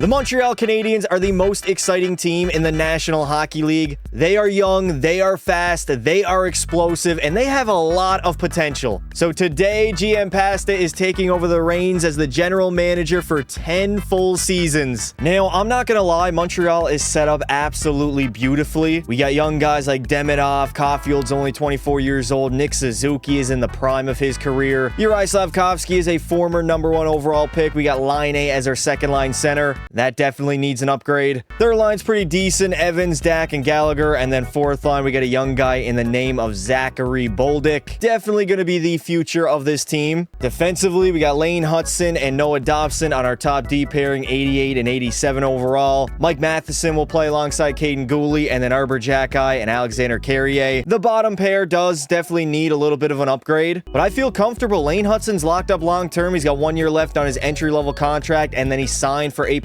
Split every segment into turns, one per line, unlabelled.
The Montreal Canadiens are the most exciting team in the National Hockey League. They are young, they are fast, they are explosive, and they have a lot of potential. So today, GM Pasta is taking over the reins as the general manager for 10 full seasons. Now, I'm not gonna lie, Montreal is set up absolutely beautifully. We got young guys like Demidov, Caulfield's only 24 years old, Nick Suzuki is in the prime of his career. Juraj Slafkovsky is a former #1 overall pick. We got Line A as our second line center. That definitely needs an upgrade. Third line's pretty decent. Evans, Dak, and Gallagher. And then fourth line, we got a young guy in the name of Zachary Bolduc. Definitely going to be the future of this team. Defensively, we got Lane Hutson and Noah Dobson on our top D pairing, 88 and 87 overall. Mike Matheson will play alongside Caden Gooley, and then Arbor Jacki and Alexander Carrier. The bottom pair does definitely need a little bit of an upgrade, but I feel comfortable. Lane Hutson's locked up long term. He's got 1 year left on his entry-level contract, and then he signed for 8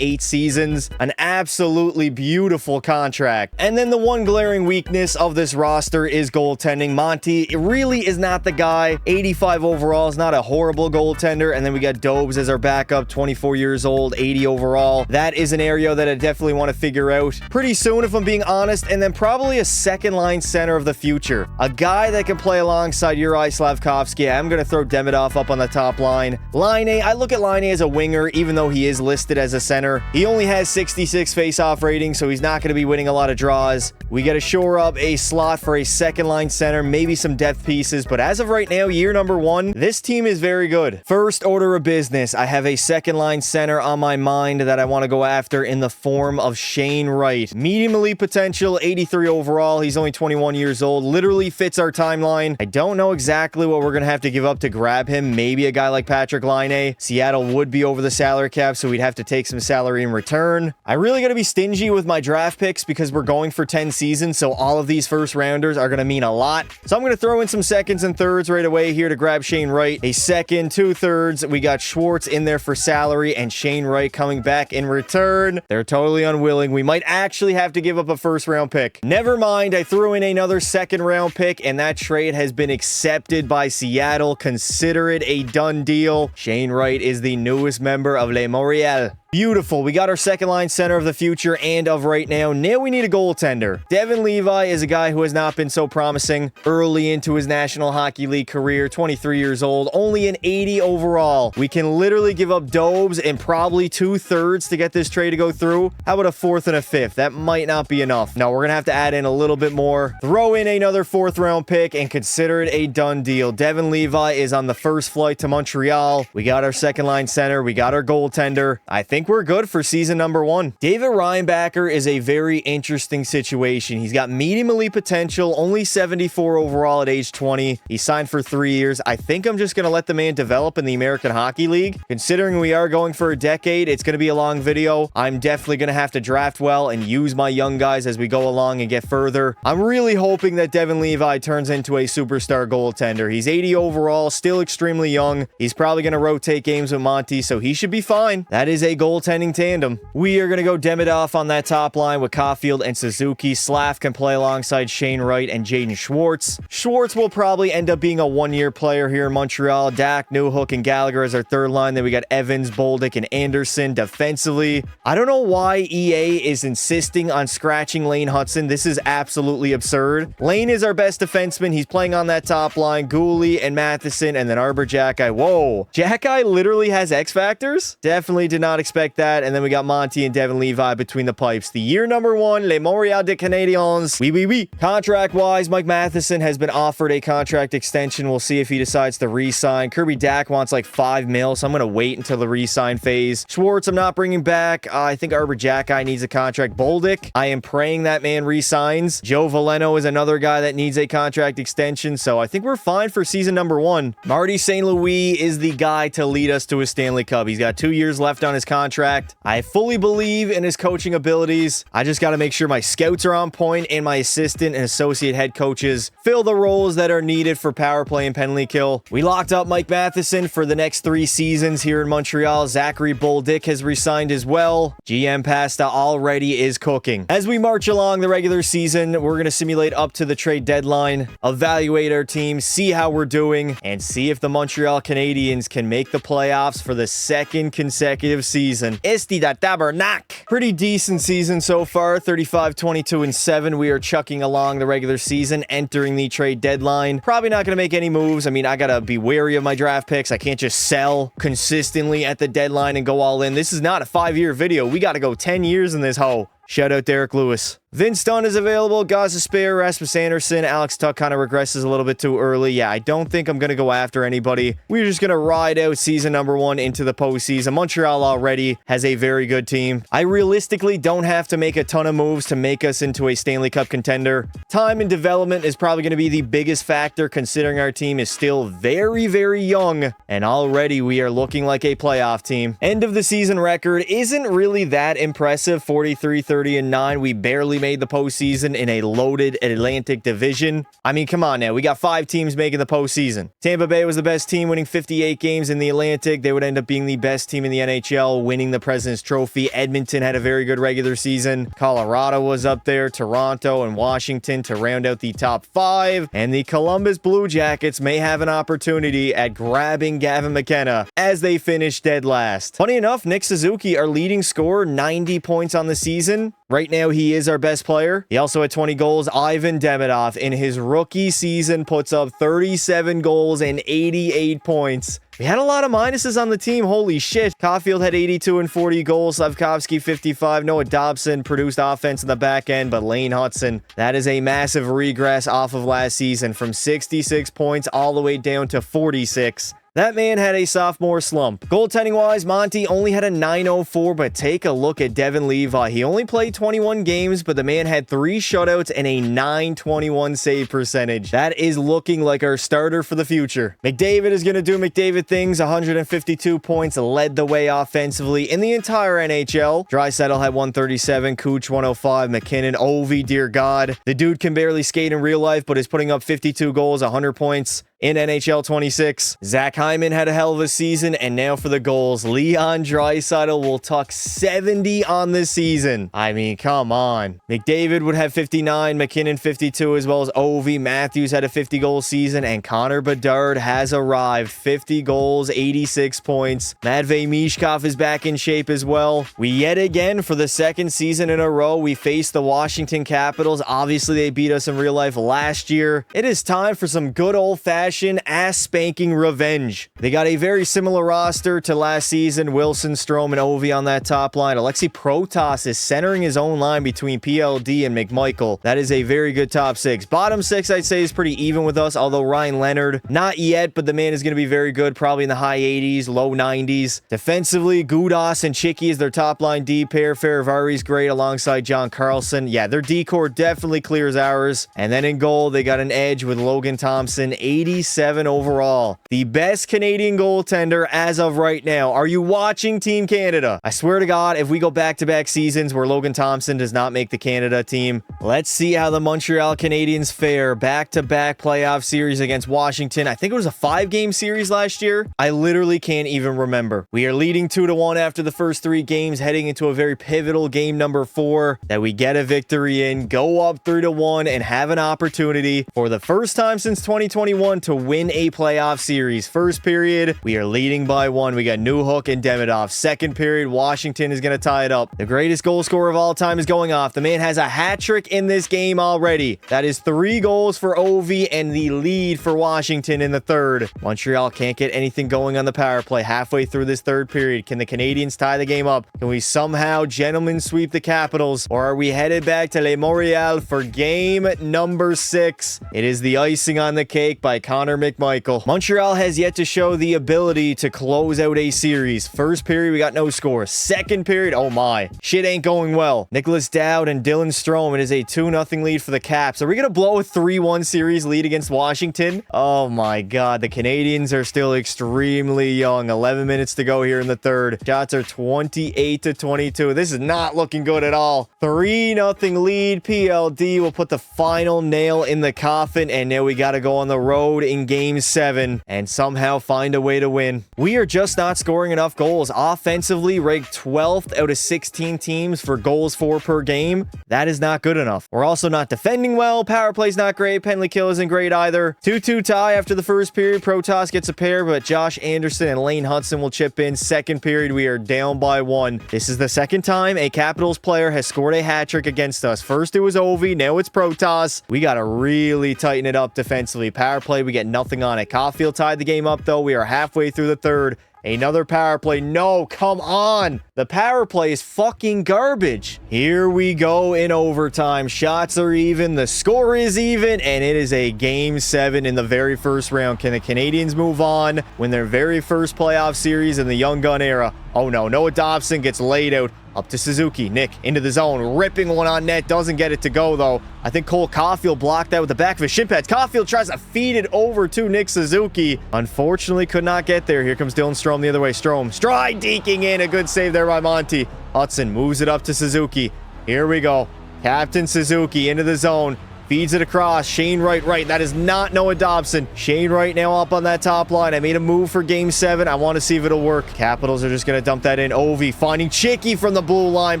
seasons. An absolutely beautiful contract. And then the one glaring weakness of this roster is goaltending. Monty really is not the guy. 85 overall is not a horrible goaltender. And then we got Dobes as our backup, 24 years old, 80 overall. That is an area that I definitely want to figure out pretty soon, if I'm being honest. And then probably a second line center of the future. A guy that can play alongside Juraj Slafkovsky. I'm going to throw Demidov up on the top line. Line A, I look at Line A as a winger, even though he is listed as a center. He only has 66 face-off rating, so he's not going to be winning a lot of draws. We got to shore up a slot for a second line center, maybe some depth pieces, but as of right now, year #1, this team is very good. First order of business, I have a second line center on my mind that I want to go after in the form of Shane Wright. Medium elite potential, 83 overall. He's only 21 years old, literally fits our timeline. I don't know exactly what we're going to have to give up to grab him. Maybe a guy like Patrick Laine. Seattle would be over the salary cap, so we'd have to take some salary in return. I really got to be stingy with my draft picks because we're going for 10 seasons, so all of these first rounders are going to mean a lot. So I'm going to throw in some seconds and thirds right away here to grab Shane Wright. A second, 2 thirds. We got Schwartz in there for salary and Shane Wright coming back in return. They're totally unwilling. We might actually have to give up a first round pick. Never mind, I threw in another second round pick and that trade has been accepted by Seattle. Consider it a done deal. Shane Wright is the newest member of Les Montreal. Beautiful. We got our second line center of the future and of right now. Now we need a goaltender. Devin Levi is a guy who has not been so promising early into his National Hockey League career. 23 years old, only an 80 overall. We can literally give up Dobes and probably 2 thirds to get this trade to go through. How about a 4th and a 5th? That might not be enough. No, we're going to have to add in a little bit more. Throw in another 4th round pick and consider it a done deal. Devin Levi is on the first flight to Montreal. We got our second line center. We got our goaltender. I think we're good for season #1. David Reinbacher is a very interesting situation. He's got medium elite potential, only 74 overall at age 20. He signed for 3 years. I think I'm just going to let the man develop in the American Hockey League. Considering we are going for a decade, it's going to be a long video. I'm definitely going to have to draft well and use my young guys as we go along and get further. I'm really hoping that Devin Levi turns into a superstar goaltender. He's 80 overall, still extremely young. He's probably going to rotate games with Monty, so he should be fine. That is a goaltending tandem. We are going to go Demidov on that top line with Caulfield and Suzuki. Slaf can play alongside Shane Wright and Jaden Schwartz. Schwartz will probably end up being a 1-year player here in Montreal. Dak, Newhook, and Gallagher as our third line. Then we got Evans, Bolduc, and Anderson defensively. I don't know why EA is insisting on scratching Lane Hutson. This is absolutely absurd. Lane is our best defenseman. He's playing on that top line. Gooley and Matheson, and then Arbor Jacki. Whoa. Jacki literally has X factors? Definitely did not expect that. And then we got Monty and Devin Levi between the pipes. The year #1, Les Montreal des Canadiens. Oui. Contract-wise, Mike Matheson has been offered a contract extension. We'll see if he decides to re-sign. Kirby Dak wants like $5 million, so I'm going to wait until the re-sign phase. Schwartz, I'm not bringing back. I think Arbor Jacki needs a contract. Bolduc, I am praying that man re-signs. Joe Veleno is another guy that needs a contract extension, so I think we're fine for season #1. Marty St. Louis is the guy to lead us to a Stanley Cup. He's got 2 years left on his contract. I fully believe in his coaching abilities. I just got to make sure my scouts are on point and my assistant and associate head coaches fill the roles that are needed for power play and penalty kill. We locked up Mike Matheson for the next 3 seasons here in Montreal. Zachary Bolduc has resigned as well. GM Pasta already is cooking. As we march along the regular season, we're going to simulate up to the trade deadline, evaluate our team, see how we're doing, and see if the Montreal Canadiens can make the playoffs for the 2nd consecutive season. postseason. Esti da tabernac. Pretty decent season so far. 35, 22, and 7. We are chucking along the regular season, entering the trade deadline. Probably not going to make any moves. I mean, I got to be wary of my draft picks. I can't just sell consistently at the deadline and go all in. This is not a 5-year video. We got to go 10 years in this hoe. Shout out Derek Lewis. Vince Dunn is available. Gaza Spear, Rasmus Anderson. Alex Tuck kind of regresses a little bit too early. Yeah, I don't think I'm going to go after anybody. We're just going to ride out season number 1 into the postseason. Montreal already has a very good team. I realistically don't have to make a ton of moves to make us into a Stanley Cup contender. Time and development is probably going to be the biggest factor, considering our team is still very, very young, and already we are looking like a playoff team. End of the season record isn't really that impressive. 43, 30, and 9. We barely made the postseason in a loaded Atlantic division. I mean, come on now. We got 5 teams making the postseason. Tampa Bay was the best team, winning 58 games in the Atlantic. They would end up being the best team in the NHL, winning the President's Trophy. Edmonton had a very good regular season. Colorado was up there. Toronto and Washington to round out the top 5. And the Columbus Blue Jackets may have an opportunity at grabbing Gavin McKenna as they finish dead last. Funny enough, Nick Suzuki, our leading scorer, 90 points on the season. Right now, he is our best player. He also had 20 goals. Ivan Demidov, in his rookie season, puts up 37 goals and 88 points. We had a lot of minuses on the team. Holy shit. Caulfield had 82 and 40 goals. Slavkovsky 55. Noah Dobson produced offense in the back end, but Lane Hudson, that is a massive regress off of last season, from 66 points all the way down to 46. That man had a sophomore slump. Goaltending-wise, Monty only had a .904, but take a look at Devin Levi. He only played 21 games, but the man had 3 shutouts and a .921 save percentage. That is looking like our starter for the future. McDavid is going to do McDavid things. 152 points, led the way offensively in the entire NHL. Draisaitl had 137, Cooch 105, McKinnon, Ovi, dear God. The dude can barely skate in real life, but is putting up 52 goals, 100 points. In NHL 26, Zach Hyman had a hell of a season, and now for the goals. Leon Draisaitl will tuck 70 on the season. I mean, come on. McDavid would have 59, McKinnon 52, as well as Ovi. Matthews had a 50-goal season, and Connor Bedard has arrived. 50 goals, 86 points. Matvei Mishkov is back in shape as well. We yet again, for the second season in a row, we face the Washington Capitals. Obviously, they beat us in real life last year. It is time for some good old-fashioned ass-spanking revenge. They got a very similar roster to last season. Wilson, Strome, and Ovi on that top line. Alexei Protas is centering his own line between PLD and McMichael. That is a very good top 6. Bottom 6, I'd say, is pretty even with us, although Ryan Leonard, not yet, but the man is going to be very good, probably in the high 80s, low 90s. Defensively, Gudas and Chicky is their top line D pair. Ferravari's great alongside John Carlson. Yeah, their D-core definitely clears ours. And then in goal, they got an edge with Logan Thompson, 87 overall. The best Canadian goaltender as of right now. Are you watching Team Canada? I swear to God, if we go back-to-back seasons where Logan Thompson does not make the Canada team, let's see how the Montreal Canadiens fare. Back-to-back playoff series against Washington. I think it was a 5-game series last year. I literally can't even remember. We are leading 2-1 after the first 3 games, heading into a very pivotal game number 4 that we get a victory in, go up 3-1, and have an opportunity for the first time since 2021 to win a playoff series. First period, we are leading by 1. We got Newhook and Demidov. Second period, Washington is going to tie it up. The greatest goal scorer of all time is going off. The man has a hat trick in this game already. That is 3 goals for Ovi and the lead for Washington in the third. Montreal can't get anything going on the power play halfway through this third period. Can the Canadiens tie the game up? Can we somehow gentlemen sweep the Capitals? Or are we headed back to Le Montreal for game number 6? It is the icing on the cake by Connor McMichael. Montreal has yet to show the ability to close out a series. First period, we got no score. Second period, oh my. Shit ain't going well. Nicholas Dowd and Dylan Strome. It is a 2-0 lead for the Caps. Are we going to blow a 3-1 series lead against Washington? Oh my God. The Canadiens are still extremely young. 11 minutes to go here in the third. Shots are 28-22. This is not looking good at all. 3-0 lead. PLD will put the final nail in the coffin, and now we got to go on the road in Game 7 and somehow find a way to win. We are just not scoring enough goals. Offensively, ranked 12th out of 16 teams for goals for per game. That is not good enough. We're also not defending well. Power play's not great. Penalty kill isn't great either. 2-2 tie after the first period. Protas gets a pair, but Josh Anderson and Lane Hudson will chip in. Second period, we are down by 1. This is the second time a Capitals player has scored a hat trick against us. First it was Ovi, now it's Protas. We got to really tighten it up defensively. Power play, we get nothing on it. Caulfield tied the game up, though. We are halfway through the third. Another power play. No, come on. The power play is fucking garbage. Here we go in overtime. Shots are even. The score is even. And it is a Game 7 in the very first round. Can the Canadiens move on, win their very first playoff series in the Young Gun era? Oh no, Noah Dobson gets laid out. Up to Suzuki. Nick into the zone. Ripping one on net. Doesn't get it to go, though. I think Cole Caulfield blocked that with the back of his shin pads. Caulfield tries to feed it over to Nick Suzuki. Unfortunately, could not get there. Here comes Dylan Strome the other way. Strome. Stride deking in. A good save there by Monty. Hudson moves it up to Suzuki. Here we go. Captain Suzuki into the zone. Feeds it across. Shane Wright. That is not Noah Dobson. Shane Wright now up on that top line. I made a move for Game 7. I want to see if it'll work. Capitals are just going to dump that in. Ovi finding Chicky from the blue line.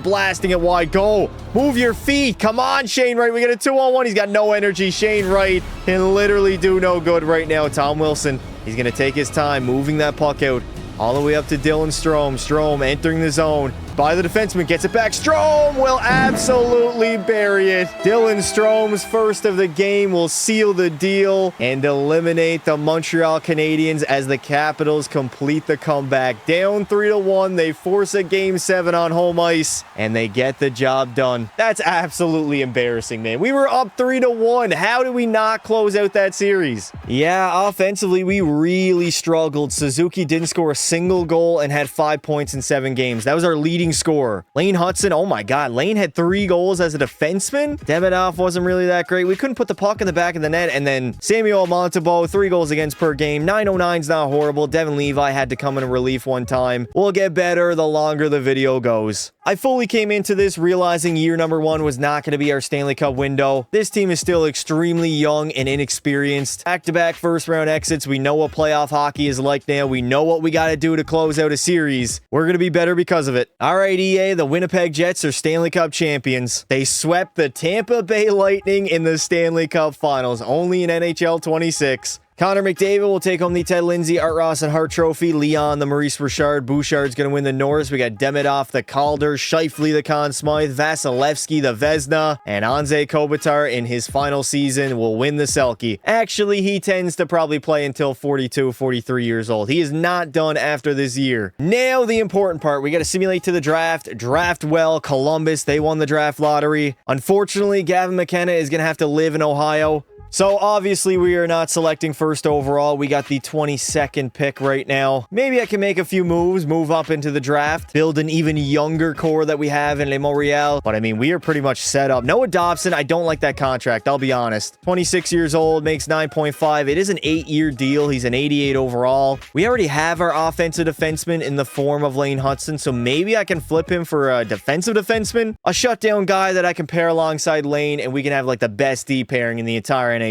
Blasting it wide. Go. Move your feet. Come on, Shane Wright. We get a 2-on-1. He's got no energy. Shane Wright can literally do no good right now. Tom Wilson. He's going to take his time moving that puck out. All the way up to Dylan Strome. Strome entering the zone. By the defenseman. Gets it back. Strome will absolutely bury it. Dylan Strome's first of the game will seal the deal and eliminate the Montreal Canadiens as the Capitals complete the comeback. Down 3-1. They force a Game 7 on home ice and they get the job done. That's absolutely embarrassing, man. We were up 3-1. How did we not close out that series? Yeah, offensively, we really struggled. Suzuki didn't score a single goal and had 5 points in 7 games. That was our leading scorer. Lane Hudson, oh my god, Lane had 3 goals as a defenseman. Demidov wasn't really that great. We couldn't put the puck in the back of the net. And then Samuel Montembeault, 3 goals against per game. 909's not horrible. Devin Levi had to come in relief one time. We'll get better the longer the video goes. I fully came into this realizing year number 1 was not going to be our Stanley Cup window. This team is still extremely young and inexperienced. Back-to-back first-round exits. We know what playoff hockey is like now. We know what we got to do to close out a series. We're going to be better because of it. All right, EA, the Winnipeg Jets are Stanley Cup champions. They swept the Tampa Bay Lightning in the Stanley Cup Finals, only in NHL 26. Connor McDavid will take home the Ted Lindsay, Art Ross, and Hart Trophy. Leon, the Maurice Richard. Bouchard's going to win the Norris. We got Demidov, the Calder. Scheifele, the Conn Smythe. Vasilevsky, the Vezina. And Anze Kopitar in his final season will win the Selke. Actually, he tends to probably play until 42, 43 years old. He is not done after this year. Now, the important part. We got to simulate to the draft. Draft well. Columbus, they won the draft lottery. Unfortunately, Gavin McKenna is going to have to live in Ohio. So obviously we are not selecting first overall. We got the 22nd pick right now. Maybe I can make a few moves, move up into the draft, build an even younger core that we have in Le Montreal. But I mean, we are pretty much set up. Noah Dobson, I don't like that contract. I'll be honest. 26 years old, makes 9.5. It is an 8-year deal. He's an 88 overall. We already have our offensive defenseman in the form of Lane Hudson. So maybe I can flip him for a defensive defenseman, a shutdown guy that I can pair alongside Lane, and we can have like the best D pairing in the entire NHL.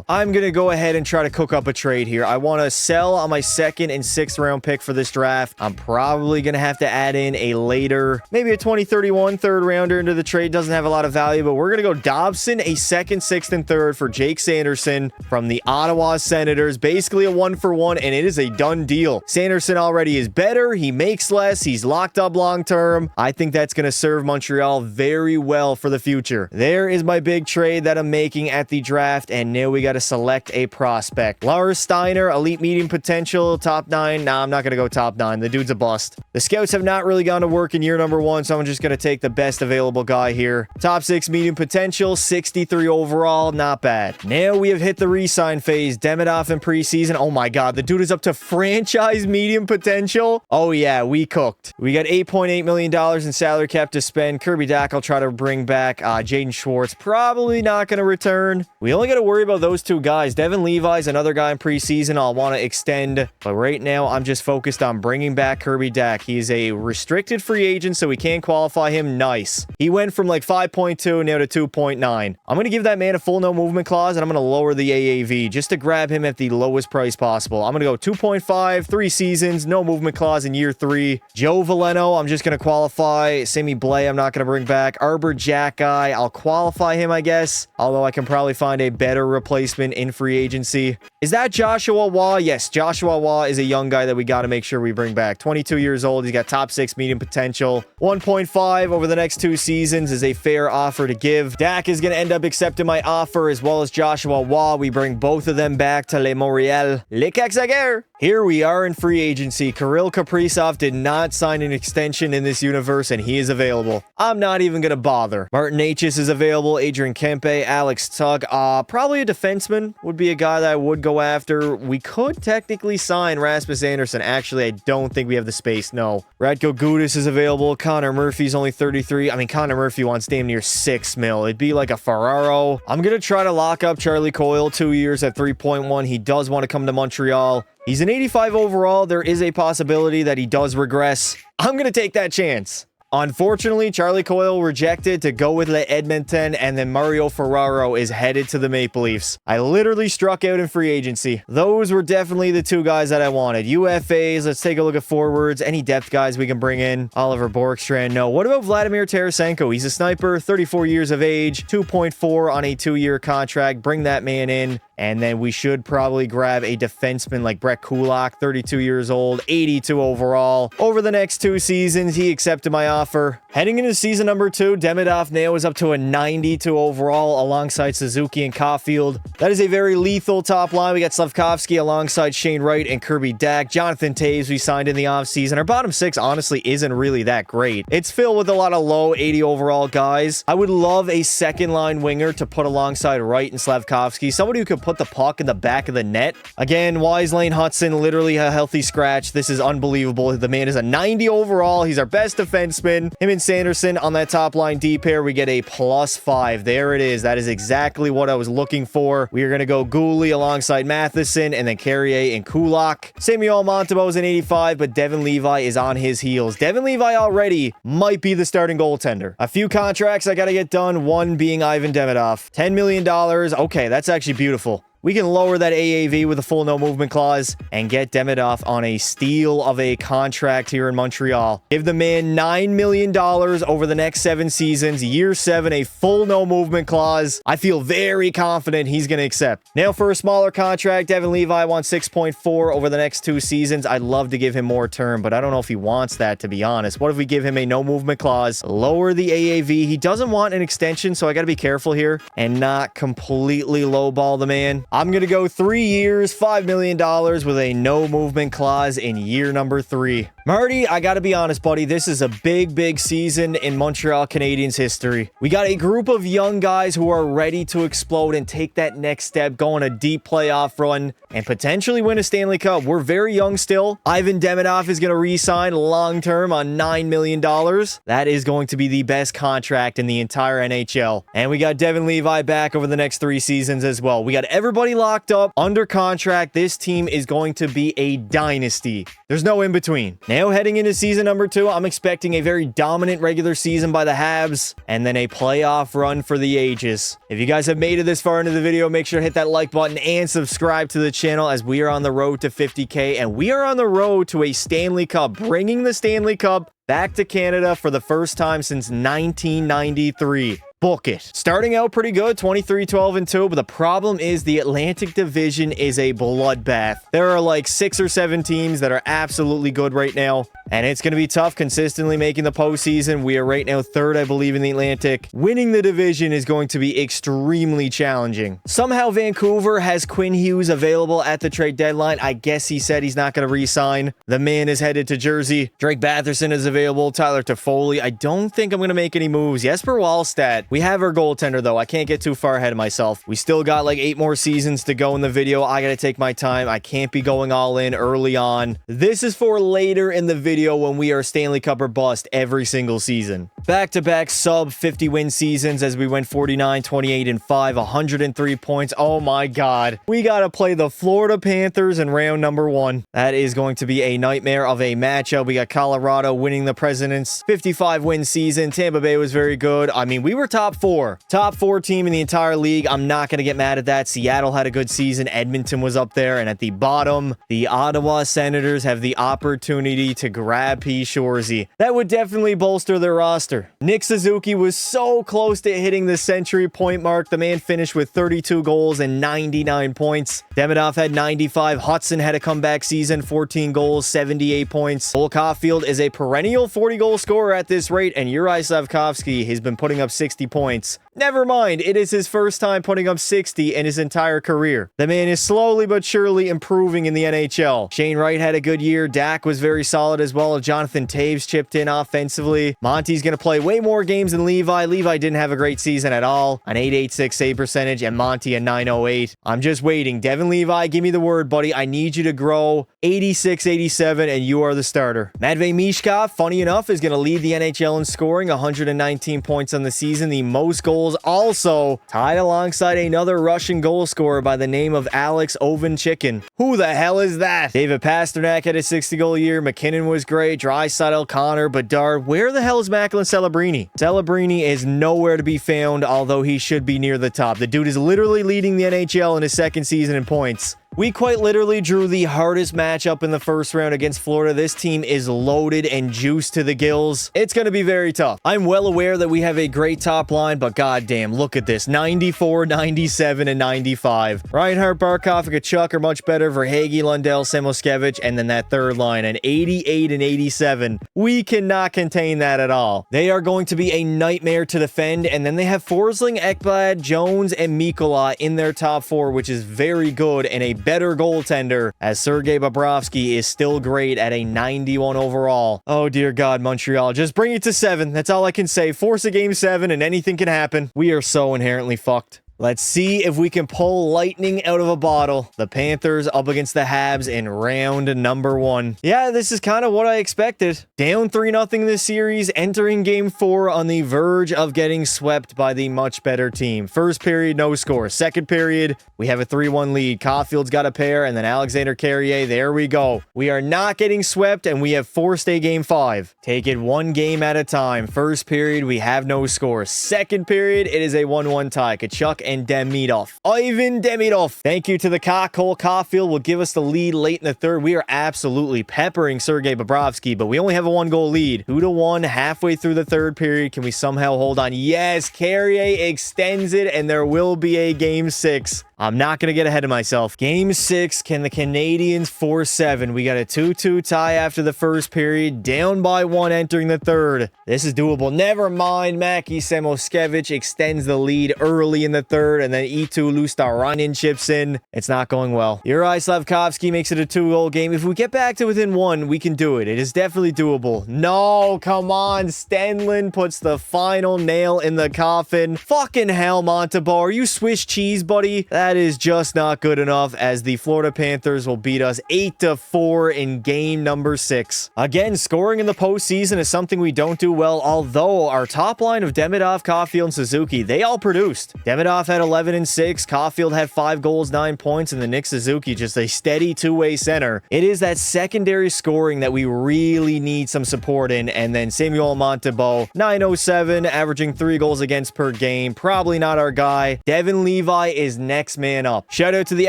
I'm going to go ahead and try to cook up a trade here. I want to sell on my 2nd and 6th round pick for this draft. I'm probably going to have to add in a later, maybe a 2031 third rounder into the trade. Doesn't have a lot of value, but we're going to go Dobson, a 2nd, 6th, and 3rd for Jake Sanderson from the Ottawa Senators. Basically a 1-for-1, and it is a done deal. Sanderson already is better. He makes less. He's locked up long term. I think that's going to serve Montreal very well for the future. There is my big trade that I'm making at the draft, and now we got to select a prospect. Lars Steiner, elite medium potential, top 9. Nah, I'm not going to go top 9. The dude's a bust. The scouts have not really gone to work in year number 1, so I'm just going to take the best available guy here. Top 6 medium potential, 63 overall, not bad. Now we have hit the re-sign phase. Demidov in preseason. Oh my god, the dude is up to franchise medium potential. Oh yeah, we cooked. We got $8.8 million in salary cap to spend. Kirby Dack I'll try to bring back. Jaden Schwartz, probably not going to return. We only got to worry about those two guys. Devin Levi's another guy in preseason I'll want to extend, but right now I'm just focused on bringing back Kirby Dach. He's a restricted free agent, so we can't qualify him. Nice. He went from like 5.2 now to 2.9. I'm going to give that man a full no movement clause, and I'm going to lower the AAV just to grab him at the lowest price possible. I'm going to go 2.5, 3 seasons, no movement clause in year 3. Joe Veleno, I'm just going to qualify. Sammy Blais, I'm not going to bring back. Arbor Jack guy, I'll qualify him, I guess, although I can probably find a better replacement in free agency. Is that Joshua Waugh? Yes, Joshua Waugh is a young guy that we got to make sure we bring back. 22 years old. He's got top 6 medium potential. 1.5 over the next 2 seasons is a fair offer to give. Dak is going to end up accepting my offer, as well as Joshua Waugh. We bring both of them back to Le Montreal. Le Caxaguer. Here we are in free agency. Kirill Kaprizov did not sign an extension in this universe, and he is available. I'm not even going to bother. Martin Necas is available. Adrian Kempe, Alex Tug. Probably a defenseman would be a guy that I would go after. We could technically sign Rasmus Anderson. Actually, I don't think we have the space. No. Radko Gudas is available. Connor Murphy's only 33. I mean, Connor Murphy wants damn near 6 mil. It'd be like a Ferraro. I'm going to try to lock up Charlie Coyle 2 years at 3.1. He does want to come to Montreal. He's an 85 overall. There is a possibility that he does regress. I'm going to take that chance. Unfortunately, Charlie Coyle rejected to go with Le Edmonton, and then Mario Ferraro is headed to the Maple Leafs. I literally struck out in free agency. Those were definitely the 2 guys that I wanted. UFAs, let's take a look at forwards. Any depth guys we can bring in? Oliver Borkstrand, no. What about Vladimir Tarasenko? He's a sniper, 34 years of age, 2.4 on a 2-year contract. Bring that man in. And then we should probably grab a defenseman like Brett Kulak, 32 years old, 82 overall. Over the next 2 seasons, he accepted my offer. Heading into season number 2, Demidov now is up to a 92 overall alongside Suzuki and Caulfield. That is a very lethal top line. We got Slavkovsky alongside Shane Wright and Kirby Dach. Jonathan Toews we signed in the offseason. Our bottom 6 honestly isn't really that great. It's filled with a lot of low 80 overall guys. I would love a second line winger to put alongside Wright and Slavkovsky. Somebody who could put the puck in the back of the net. Again, Lane Hudson, literally a healthy scratch. This is unbelievable. The man is a 90 overall. He's our best defenseman. Him and Sanderson on that top line D pair, we get a +5. There it is. That is exactly what I was looking for. We are going to go Gooley alongside Matheson, and then Carrier and Kulak. Samuel Montembeault is an 85, but Devin Levi is on his heels. Devin Levi already might be the starting goaltender. A few contracts I got to get done, one being Ivan Demidov. $10 million. Okay, that's actually beautiful. We can lower that AAV with a full no movement clause and get Demidov on a steal of a contract here in Montreal. Give the man $9 million over the next 7 seasons. Year 7, a full no movement clause. I feel very confident he's going to accept. Now for a smaller contract, Devin Levi wants 6.4 over the next 2 seasons. I'd love to give him more term, but I don't know if he wants that, to be honest. What if we give him a no movement clause, lower the AAV? He doesn't want an extension, so I got to be careful here and not completely lowball the man. I'm going to go 3 years, $5 million with a no movement clause in year number 3. Marty, I got to be honest, buddy. This is a big season in Montreal Canadiens history. We got a group of young guys who are ready to explode and take that next step, go on a deep playoff run, and potentially win a Stanley Cup. We're very young still. Ivan Demidov is going to re-sign long-term on $9 million. That is going to be the best contract in the entire NHL. And we got Devin Levi back over the next 3 seasons as well. We got everybody locked up under contract. This team is going to be a dynasty. There's no in between. Now heading into season number 2, I'm expecting a very dominant regular season by the Habs and then a playoff run for the ages. If you guys have made it this far into the video, make sure to hit that like button and subscribe to the channel, as we are on the road to 50K and we are on the road to a Stanley Cup, bringing the Stanley Cup back to Canada for the first time since 1993. Book it. Starting out pretty good, 23-12-2, but the problem is the Atlantic Division is a bloodbath. There are like 6 or 7 teams that are absolutely good right now, and it's going to be tough consistently making the postseason. We are right now 3rd, I believe, in the Atlantic. Winning the division is going to be extremely challenging. Somehow Vancouver has Quinn Hughes available at the trade deadline. I guess he said he's not going to re-sign. The man is headed to Jersey. Drake Batherson is available. Tyler Toffoli. I don't think I'm going to make any moves. Jesper Wallstedt. We have our goaltender, though. I can't get too far ahead of myself. We still got like 8 more seasons to go in the video. I got to take my time. I can't be going all in early on. This is for later in the video. video when we are Stanley Cup or bust every single season. Back-to-back sub 50-win seasons as we went 49, 28, and 5, 103 points. Oh my God. We got to play the Florida Panthers in round number 1. That is going to be a nightmare of a matchup. We got Colorado winning the President's 55-win season. Tampa Bay was very good. I mean, we were top 4. Top 4 team in the entire league. I'm not going to get mad at that. Seattle had a good season. Edmonton was up there. And at the bottom, the Ottawa Senators have the opportunity to grab P. Shorzy. That would definitely bolster their roster. Nick Suzuki was so close to hitting the century point mark. The man finished with 32 goals and 99 points. Demidov had 95. Hudson had a comeback season, 14 goals, 78 points. Cole Caulfield is a perennial 40-goal scorer at this rate, and Uri Slafkovsky has been putting up 60 points. Never mind, it is his first time putting up 60 in his entire career. The man is slowly but surely improving in the NHL. Shane Wright had a good year. Dak was very solid as well. Jonathan Taves chipped in offensively. Monty's going to play way more games than Levi. Levi didn't have a great season at all. An .886 save percentage and Monty a .908. I'm just waiting. Devin Levi, give me the word, buddy. I need you to grow 86, 87, and you are the starter. Matvei Mishkov, funny enough, is going to lead the NHL in scoring, 119 points on the season, the most goals, also tied alongside another Russian goal scorer by the name of Alex Ovechkin. Who the hell is that? David Pasternak had a 60-goal year. McKinnon was great. Draisaitl, Connor, Bedard. Where the hell is Macklin Celebrini? Celebrini is nowhere to be found, although he should be near the top. The dude is literally leading the NHL in his second season in points. We quite literally drew the hardest matchup in the first round against Florida. This team is loaded and juiced to the gills. It's going to be very tough. I'm well aware that we have a great top line, but goddamn, look at this. 94, 97, and 95. Reinhart, Barkov, and Kachuk are much better. Verhaeghe, Lundell, Samoskevich, and then that third line, an 88 and 87. We cannot contain that at all. They are going to be a nightmare to defend, and then they have Forsling, Ekblad, Jones, and Mikkola in their top 4, which is very good and a better goaltender, as Sergei Bobrovsky is still great at a 91 overall. Oh dear God, Montreal, just bring it to 7. That's all I can say. Force a game 7 and anything can happen. We are so inherently fucked. Let's see if we can pull lightning out of a bottle. The Panthers up against the Habs in round number 1. Yeah, this is kind of what I expected. Down 3-0 this series, entering game 4 on the verge of getting swept by the much better team. First period, no score. Second period, we have a 3-1 lead. Caulfield's got a pair, and then Alexander Carrier. There we go. We are not getting swept, and we have forced a game 5. Take it one game at a time. First period, we have no score. Second period, it is a 1-1 tie. Kachuk and Demidov. Ivan Demidov. Thank you to the cock. Cole Caulfield will give us the lead late in the third. We are absolutely peppering Sergei Bobrovsky, but we only have a 1-goal lead. 2-1 halfway through the third period. Can we somehow hold on? Yes, Carrier extends it, and there will be a game 6. I'm not going to get ahead of myself. Game 6, can the Canadiens force 7? We got a 2-2 tie after the first period, down by 1 entering the third. This is doable. Never mind, Maki Samoskevich extends the lead early in the third, and then Eetu Luostarinen chips in. It's not going well. Uri Slafkovsky makes it a 2-goal game. If we get back to within 1, we can do it. It is definitely doable. No, come on. Stenlund puts the final nail in the coffin. Fucking hell, Montebo. Are you Swiss cheese, buddy? That is just not good enough, as the Florida Panthers will beat us 8-4 in game number 6. Again, scoring in the postseason is something we don't do well, although our top line of Demidov, Caulfield, and Suzuki, they all produced. Demidov had 11 and 6, Caulfield had 5 goals, 9 points, and the Nick Suzuki just a steady two-way center. It is that secondary scoring that we really need some support in, and then Samuel Montebo, 907, averaging 3 goals against per game. Probably not our guy. Devin Levi is next man up. Shout out to the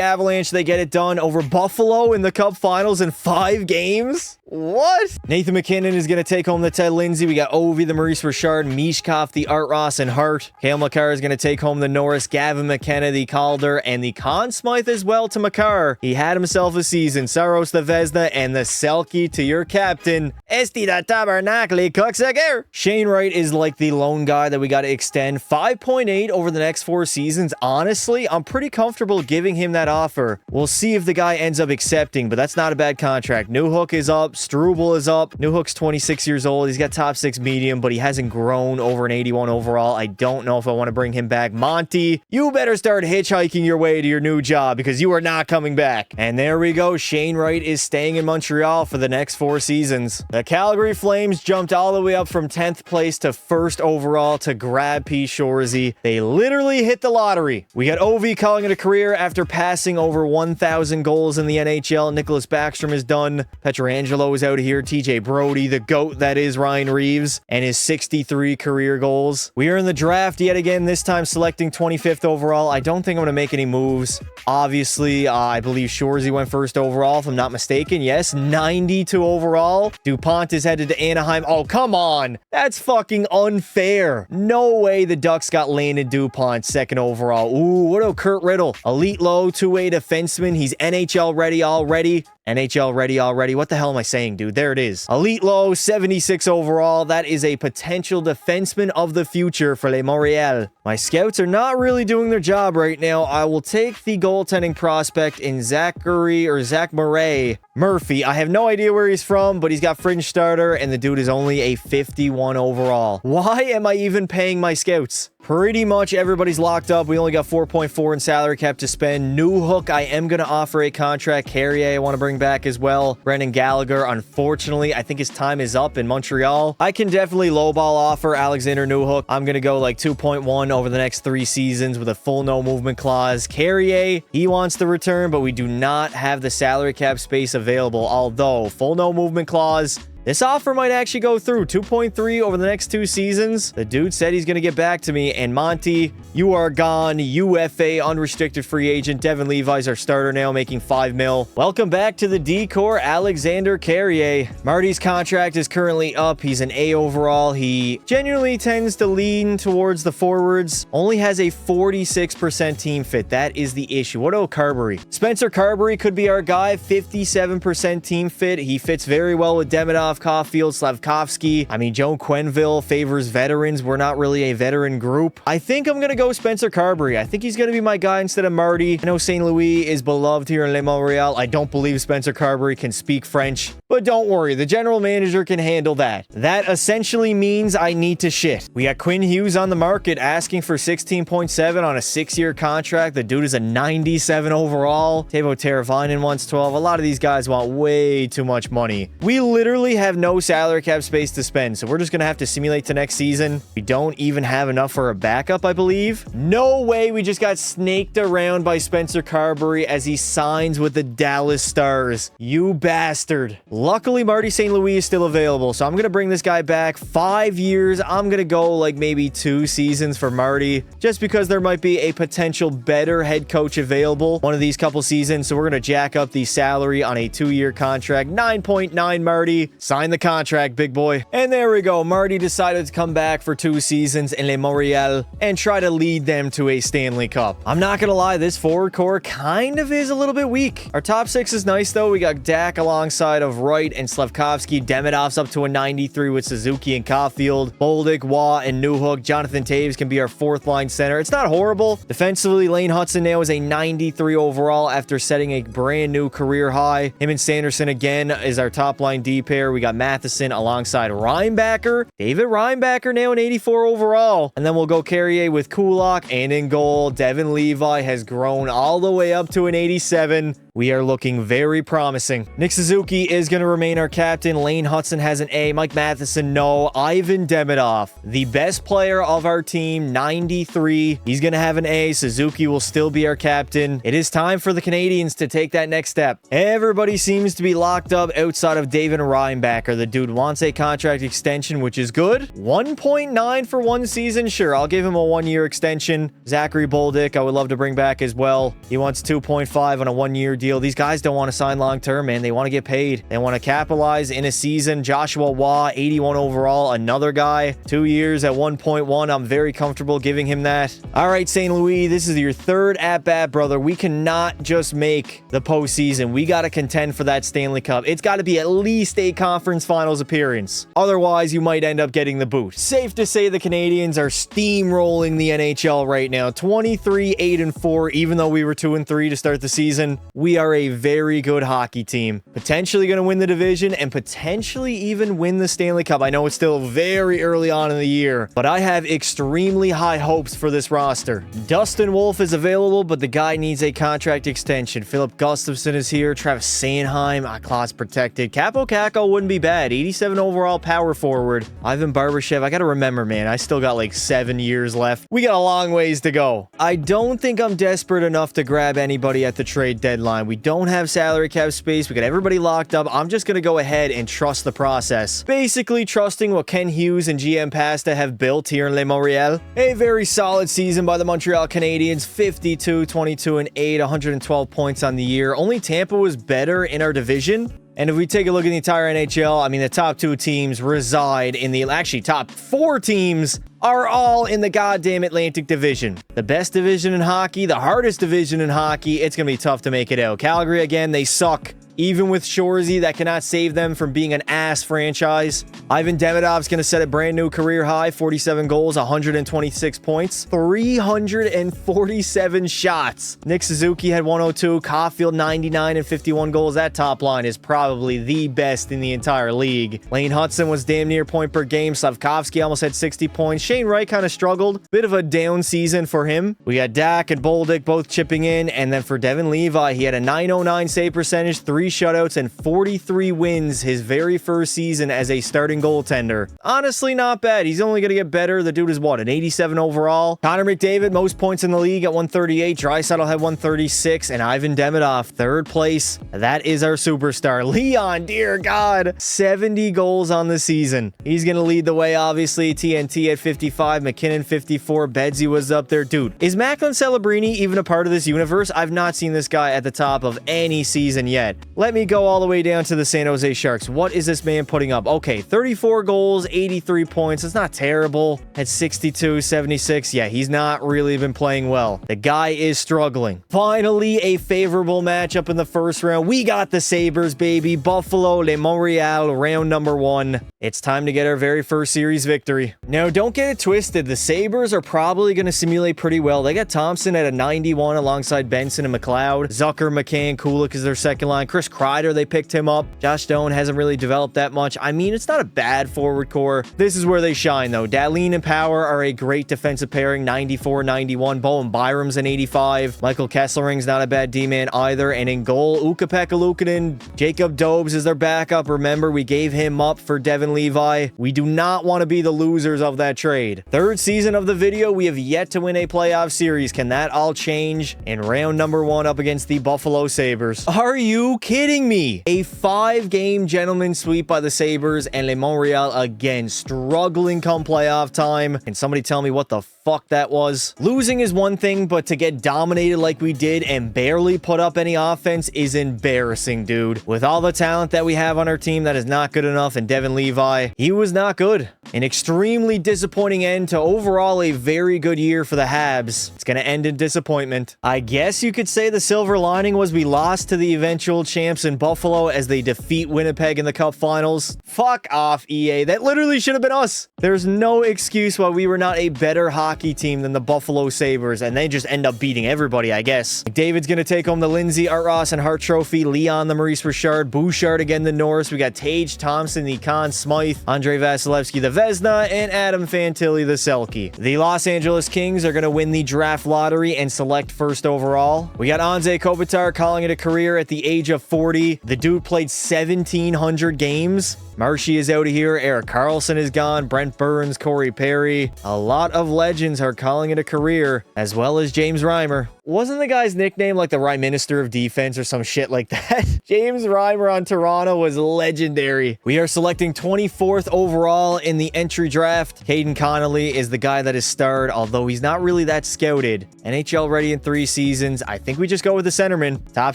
Avalanche. They get it done over Buffalo in the Cup Finals in 5 games. What? Nathan McKinnon is going to take home the Ted Lindsay. We got Ovi, the Maurice Richard, Mishkov, the Art Ross, and Hart. Cale Makar is going to take home the Norris, Gavin McKenna, the Calder, and the Conn Smythe as well to Makar. He had himself a season. Saros the Vesna, and the Selkie to your captain, Esti da Tabernacli Coxager. Shane Wright is like the lone guy that we got to extend. 5.8 over the next 4 seasons. Honestly, I'm pretty comfortable giving him that offer. We'll see if the guy ends up accepting, but that's not a bad contract. Newhook is up. Struble is up. Newhook's 26 years old. He's got top 6 medium, but he hasn't grown over an 81 overall. I don't know if I want to bring him back. Monty, you better start hitchhiking your way to your new job because you are not coming back. And there we go. Shane Wright is staying in Montreal for the next 4 seasons. The Calgary Flames jumped all the way up from 10th place to 1st overall to grab P. Shorzy. They literally hit the lottery. We got Ovi calling it a career after passing over 1,000 goals in the NHL. Nicholas Backstrom is done. Pietrangelo is out of here. TJ Brody, the GOAT that is Ryan Reeves, and his 63 career goals. We are in the draft yet again, this time selecting 25th overall. I don't think I'm going to make any moves. Obviously, I believe Shorzy went 1st overall, if I'm not mistaken. Yes, 92 overall. DuPont is headed to Anaheim. Oh, come on. That's fucking unfair. No way the Ducks got Landon DuPont 2nd overall. Ooh, what about Kurt Riddle? Elite low, two-way defenseman. He's NHL ready already. NHL ready already. What the hell am I saying, dude? There it is. Elite low, 76 overall. That is a potential defenseman of the future for Les Montreal. My scouts are not really doing their job right now. I will take the goaltending prospect in Zach Murphy. I have no idea where he's from, but he's got fringe starter, and the dude is only a 51 overall. Why am I even paying my scouts? Pretty much everybody's locked up. We only got 4.4 in salary cap to spend. Newhook, I am going to offer a contract. Carrier, I want to bring back as well. Brendan Gallagher, unfortunately, I think his time is up in Montreal. I can definitely lowball offer Alexander Newhook. I'm going to go like 2.1 over the next 3 seasons with a full no movement clause. Carrier, he wants to return, but we do not have the salary cap space available. Although, full no movement clause, this offer might actually go through. 2.3 over the next 2 seasons. The dude said he's going to get back to me. And Monty, you are gone. UFA, unrestricted free agent. Devin Levi's our starter now, making $5 million. Welcome back to the D-Corps, Alexander Carrier. Marty's contract is currently up. He's an A overall. He genuinely tends to lean towards the forwards. Only has a 46% team fit. That is the issue. What about Carberry? Spencer Carberry could be our guy. 57% team fit. He fits very well with Demidov, Caulfield, Slavkovsky. I mean, Joe Quenneville favors veterans. We're not really a veteran group. I think I'm going to go Spencer Carberry. I think he's going to be my guy instead of Marty. I know St. Louis is beloved here in Les Montreal. I don't believe Spencer Carberry can speak French, but don't worry. The general manager can handle that. That essentially means I need to shit. We got Quinn Hughes on the market asking for 16.7 on a 6-year contract. The dude is a 97 overall. Teuvo Teravainen wants 12. A lot of these guys want way too much money. We literally have no salary cap space to spend, so we're just gonna have to simulate to next season. We don't even have enough for a backup, I believe. No way we just got snaked around by Spencer Carberry as he signs with the Dallas Stars. You bastard. Luckily, Marty St. Louis is still available, so I'm gonna bring this guy back. 5 years. I'm gonna go like maybe 2 seasons for Marty, just because there might be a potential better head coach available one of these couple seasons, so we're gonna jack up the salary on a 2-year contract. 9.9 Marty. Sign the contract, big boy. And there we go. Marty decided to come back for 2 seasons in Les Montreal and try to lead them to a Stanley Cup. I'm not gonna lie, this forward core kind of is a little bit weak. Our top 6 is nice though. We got Dak alongside of Wright and Slavkovsky. Demidov's up to a 93 with Suzuki and Caulfield. Bolduc, Waugh, and Newhook. Jonathan Taves can be our 4th line center. It's not horrible. Defensively, Lane Hudson now is a 93 overall after setting a brand new career high. Him and Sanderson again is our top line D pair. We got Matheson alongside Reinbacher. David Reinbacher now an 84 overall. And then we'll go Carrier with Kulak, and in goal, Devin Levi has grown all the way up to an 87. We are looking very promising. Nick Suzuki is going to remain our captain. Lane Hudson has an A. Mike Matheson, no. Ivan Demidov, the best player of our team, 93. He's going to have an A. Suzuki will still be our captain. It is time for the Canadiens to take that next step. Everybody seems to be locked up outside of David Reinbacher. The dude wants a contract extension, which is good. 1.9 for 1 season. Sure, I'll give him a 1-year extension. Zachary Bolduc, I would love to bring back as well. He wants 2.5 on a 1-year deal. These guys don't want to sign long-term, man. They want to get paid. They want to capitalize in a season. Joshua Waugh, 81 overall. Another guy, 2 years at 1.1. I'm very comfortable giving him that. All right, St. Louis, this is your 3rd at-bat, brother. We cannot just make the postseason. We got to contend for that Stanley Cup. It's got to be at least a conference finals appearance. Otherwise, you might end up getting the boot. Safe to say the Canadiens are steamrolling the NHL right now. 23-8-4, even though we were 2-3 to start the season. We we are a very good hockey team. Potentially going to win the division and potentially even win the Stanley Cup. I know it's still very early on in the year, but I have extremely high hopes for this roster. Dustin Wolf is available, but the guy needs a contract extension. Philip Gustafson is here. Travis Sanheim, clause protected. Capo Caco wouldn't be bad. 87 overall power forward. Ivan Barbashev, I got to remember, man, I still got like 7 years left. We got a long ways to go. I don't think I'm desperate enough to grab anybody at the trade deadline. We don't have salary cap space. We got everybody locked up. I'm just going to go ahead and trust the process. Basically trusting what Ken Hughes and GM Pasta have built here in Le Montreal. A very solid season by the Montreal Canadiens. 52, 22, and 8, 112 points on the year. Only Tampa was better in our division. And if we take a look at the entire NHL, I mean, the top 2 teams reside in the, actually, top 4 teams are all in the goddamn Atlantic Division. The best division in hockey, the hardest division in hockey. It's going to be tough to make it out. Calgary, again, they suck. Even with Shorzy, that cannot save them from being an ass franchise. Ivan Demidov's going to set a brand new career high, 47 goals, 126 points, 347 shots. Nick Suzuki had 102, Caulfield 99 and 51 goals. That top line is probably the best in the entire league. Lane Hudson was damn near point per game. Slavkovsky almost had 60 points. Shane Wright kind of struggled. Bit of a down season for him. We got Dak and Bolduc both chipping in. And then for Devin Levi, he had a 909 save percentage, 3 shutouts, and 43 wins his very first season as a starting goaltender. Honestly, not bad. He's only going to get better. The dude is what, an 87 overall? Connor McDavid, most points in the league at 138. Draisaitl had 136. And Ivan Demidov, 3rd place. That is our superstar. Leon, dear God, 70 goals on the season. He's going to lead the way, obviously. TNT at 55. McKinnon, 54. Bedsy was up there. Dude, is Macklin Celebrini even a part of this universe? I've not seen this guy at the top of any season yet. Let me go all the way down to the San Jose Sharks. What is this man putting up? Okay, 34 goals, 83 points. It's not terrible. At 62, 76. Yeah, he's not really been playing well. The guy is struggling. Finally, a favorable matchup in the first round. We got the Sabres, baby. Buffalo, Le Montreal, round number 1. It's time to get our very first series victory. Now, don't get it twisted. The Sabres are probably going to simulate pretty well. They got Thompson at a 91 alongside Benson and McLeod. Zucker, McCann, Kulik is their second line. Chris Kreider, they picked him up. Josh Stone hasn't really developed that much. I mean, it's not a bad forward core. This is where they shine, though. Dahlin and Power are a great defensive pairing, 94, 91. Bowen Byram's an 85. Michael Kesselring's not a bad D-man either. And in goal, Ukko-Pekka Luukkonen, Jacob Dobes is their backup. Remember, we gave him up for Devin Levi. We do not want to be the losers of that trade. 3rd season of the video, we have yet to win a playoff series. Can that all change in round number 1 up against the Buffalo Sabres? Are you kidding me? A 5-game gentleman sweep by the Sabres, and Le Montreal again struggling come playoff time. Can somebody tell me what the fuck that was? Losing is one thing, but to get dominated like we did and barely put up any offense is embarrassing, dude. With all the talent that we have on our team, that is not good enough. And Devin Levi, he was not good. An extremely disappointing end to overall a very good year for the Habs. It's going to end in disappointment. I guess you could say the silver lining was we lost to the eventual champs in Buffalo as they defeat Winnipeg in the Cup Finals. Fuck off, EA. That literally should have been us. There's no excuse why we were not a better hockey team than the Buffalo Sabres, and they just end up beating everybody, I guess. McDavid's going to take home the Lindsay, Art Ross, and Hart Trophy. Leon, the Maurice Richard. Bouchard again, the Norris. We got Tage Thompson, the Conn Smythe. Andre Vasilevsky, the Vezina, and Adam Fantilli, the Selke. The Los Angeles Kings are going to win the draft lottery and select 1st overall. We got Anze Kopitar calling it a career at the age of 40. The dude played 1,700 games. Marshy is out of here. Eric Carlson is gone. Brent Burns, Corey Perry. A lot of legends are calling it a career, as well as James Reimer. Wasn't the guy's nickname like the Prime Minister of Defense or some shit like that? James Reimer on Toronto was legendary. We are selecting 24th overall in the entry draft. Caden Connolly is the guy that is starred, although he's not really that scouted. NHL ready in 3 seasons. I think we just go with the centerman. Top